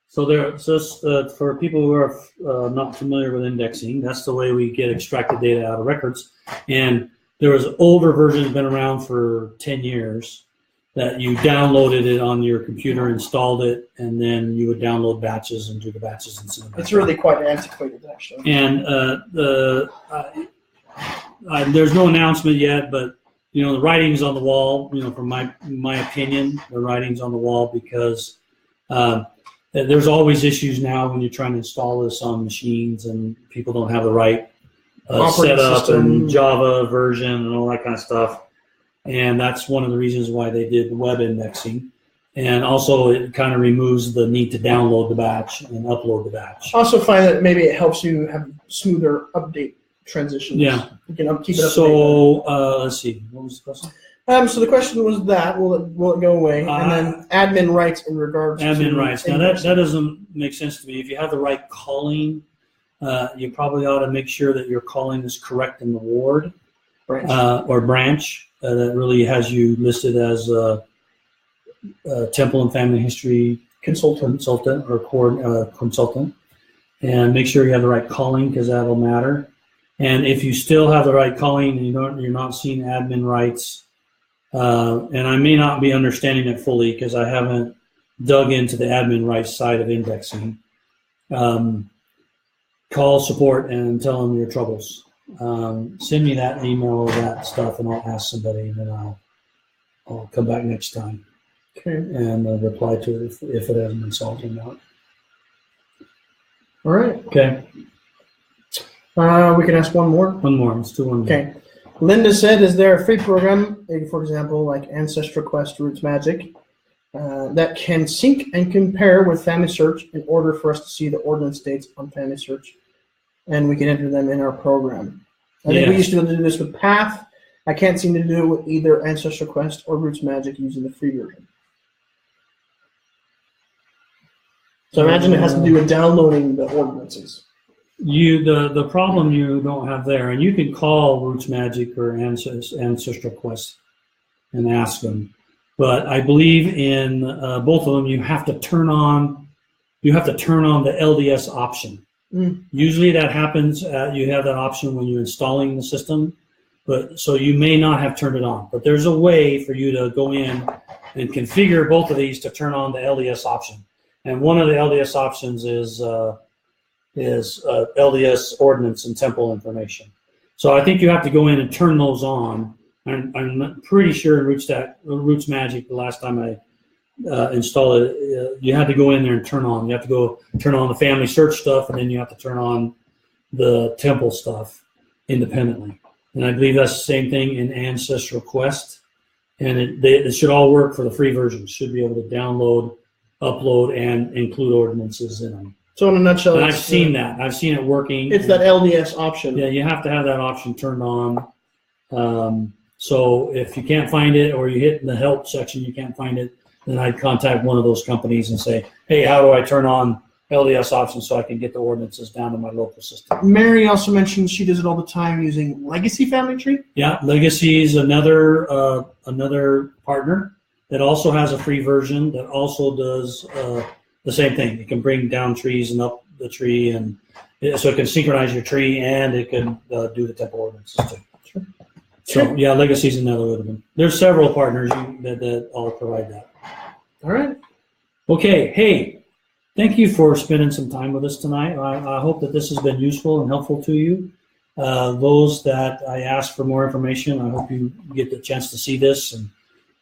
So just for people who are not familiar with indexing, that's the way we get extracted data out of records. And there was older versions been around for 10 years that you downloaded it on your computer, installed it, and then you would download batches and do the batches and send them back. It's really quite antiquated, actually. And there's no announcement yet, but the writing's on the wall. From my opinion, the writing's on the wall because there's always issues now when you're trying to install this on machines and people don't have the right setup and Java version and all that kind of stuff. And that's one of the reasons why they did web indexing. And also it kind of removes the need to download the batch and upload the batch. I also find that maybe it helps you have smoother update transitions. Yeah. You can keep it up. So let's see. What was the question? So the question was that, will it go away? And then admin rights in regards to admin rights. Now that doesn't make sense to me. If you have the right calling, you probably ought to make sure that your calling is correct in the ward, or branch that really has you listed as a temple and family history consultant or consultant, and make sure you have the right calling because that'll matter. And if you still have the right calling and you're not seeing admin rights, and I may not be understanding it fully because I haven't dug into the admin rights side of indexing, call support and tell them your troubles. Send me that email or that stuff, and I'll ask somebody, and then I'll come back next time and reply to it if it hasn't been solved or not. All right. Okay. We can ask one more. One more. Let's do one more. Okay. Linda said, is there a free program, for example, like Ancestry Quest, Roots Magic, that can sync and compare with FamilySearch in order for us to see the ordinance dates on FamilySearch, and we can enter them in our program? I think we used to be able to do this with Path. I can't seem to do it with either Ancestry Quest or Roots Magic using the free version. So I imagine it has to do with downloading the ordinances. The problem you don't have there, and you can call Roots Magic or Ancestral Quest and ask them, but I believe in both of them you have to turn on the LDS option. Usually that happens. You have that option when you're installing the system, but so you may not have turned it on. But there's a way for you to go in and configure both of these to turn on the LDS option. And one of the LDS options is LDS ordinance and temple information. So I think you have to go in and turn those on. I'm pretty sure Roots Magic, the last time I installed it, you had to go in there and turn on. You have to go turn on the FamilySearch stuff, and then you have to turn on the temple stuff independently. And I believe that's the same thing in Ancestral Quest. And it should all work for the free version. Should be able to download, upload, and include ordinances in them. So in a nutshell, and I've seen that. I've seen it working. It's that LDS option. Yeah, you have to have that option turned on. So if you can't find it, or you hit in the help section, you can't find it, then I'd contact one of those companies and say, hey, how do I turn on LDS options so I can get the ordinances down to my local system? Mary also mentioned she does it all the time using Legacy Family Tree. Yeah, Legacy is another partner that also has a free version that also does the same thing. It can bring down trees and up the tree, and so it can synchronize your tree, and it can do the temple ordinances too. Sure. So yeah, Legacy is another one. There's several partners that all provide that. All right. Okay. Hey, thank you for spending some time with us tonight. I hope that this has been useful and helpful to you. Those that I asked for more information, I hope you get the chance to see this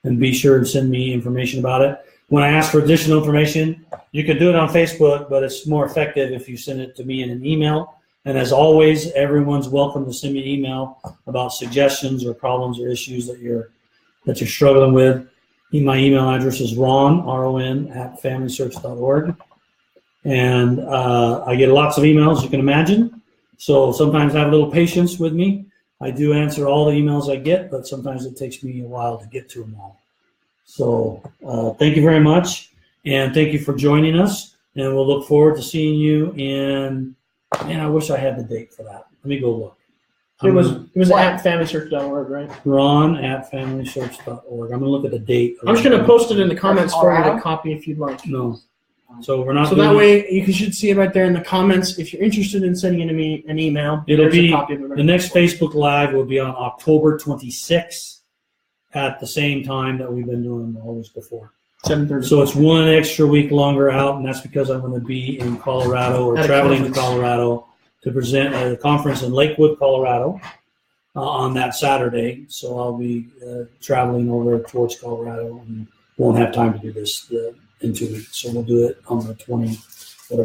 and be sure and send me information about it. When I ask for additional information, you can do it on Facebook, but it's more effective if you send it to me in an email. And as always, everyone's welcome to send me an email about suggestions or problems or issues that you're struggling with. My email address is Ron, R-O-N, @FamilySearch.org. And I get lots of emails, you can imagine. So sometimes have a little patience with me. I do answer all the emails I get, but sometimes it takes me a while to get to them all. So thank you very much, and thank you for joining us. And we'll look forward to seeing you in, man, I wish I had the date for that. Let me go look. It was at FamilySearch.org, right? Ron @FamilySearch.org. I'm going to look at the date. I'm just going to post it in the comments for you to copy if you'd like. No. So we're not. So that way you should see it right there in the comments. If you're interested in sending me an email, it'll be a copy of it right the next Facebook Live will be on October 26th at the same time that we've been doing always before. 7:30. So it's one extra week longer out, and that's because I'm going to be in Colorado or traveling to Colorado to present at a conference in Lakewood, Colorado on that Saturday. So I'll be traveling over towards Colorado and won't have time to do this in 2 weeks. So we'll do it on the 26th. We're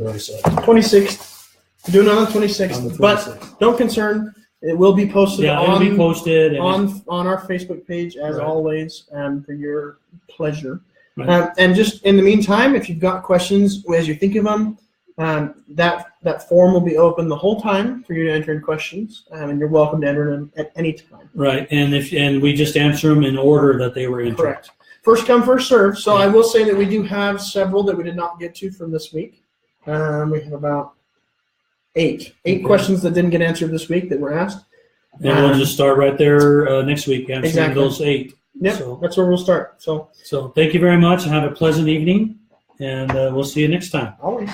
doing it on the 26th. But don't concern. It will be posted it'll be posted on our Facebook page, as always, for your pleasure. Right. And just in the meantime, if you've got questions as you think of them, that form will be open the whole time for you to enter in questions, and you're welcome to enter them at any time. Right, and we just answer them in order that they were entered. Correct. First come, first served. So I will say that we do have several that we did not get to from this week. We have about eight questions that didn't get answered this week that were asked. And we'll just start right there next week answering Exactly. those 8. Yep, So, that's where we'll start. So thank you very much and have a pleasant evening. And we'll see you next time. always.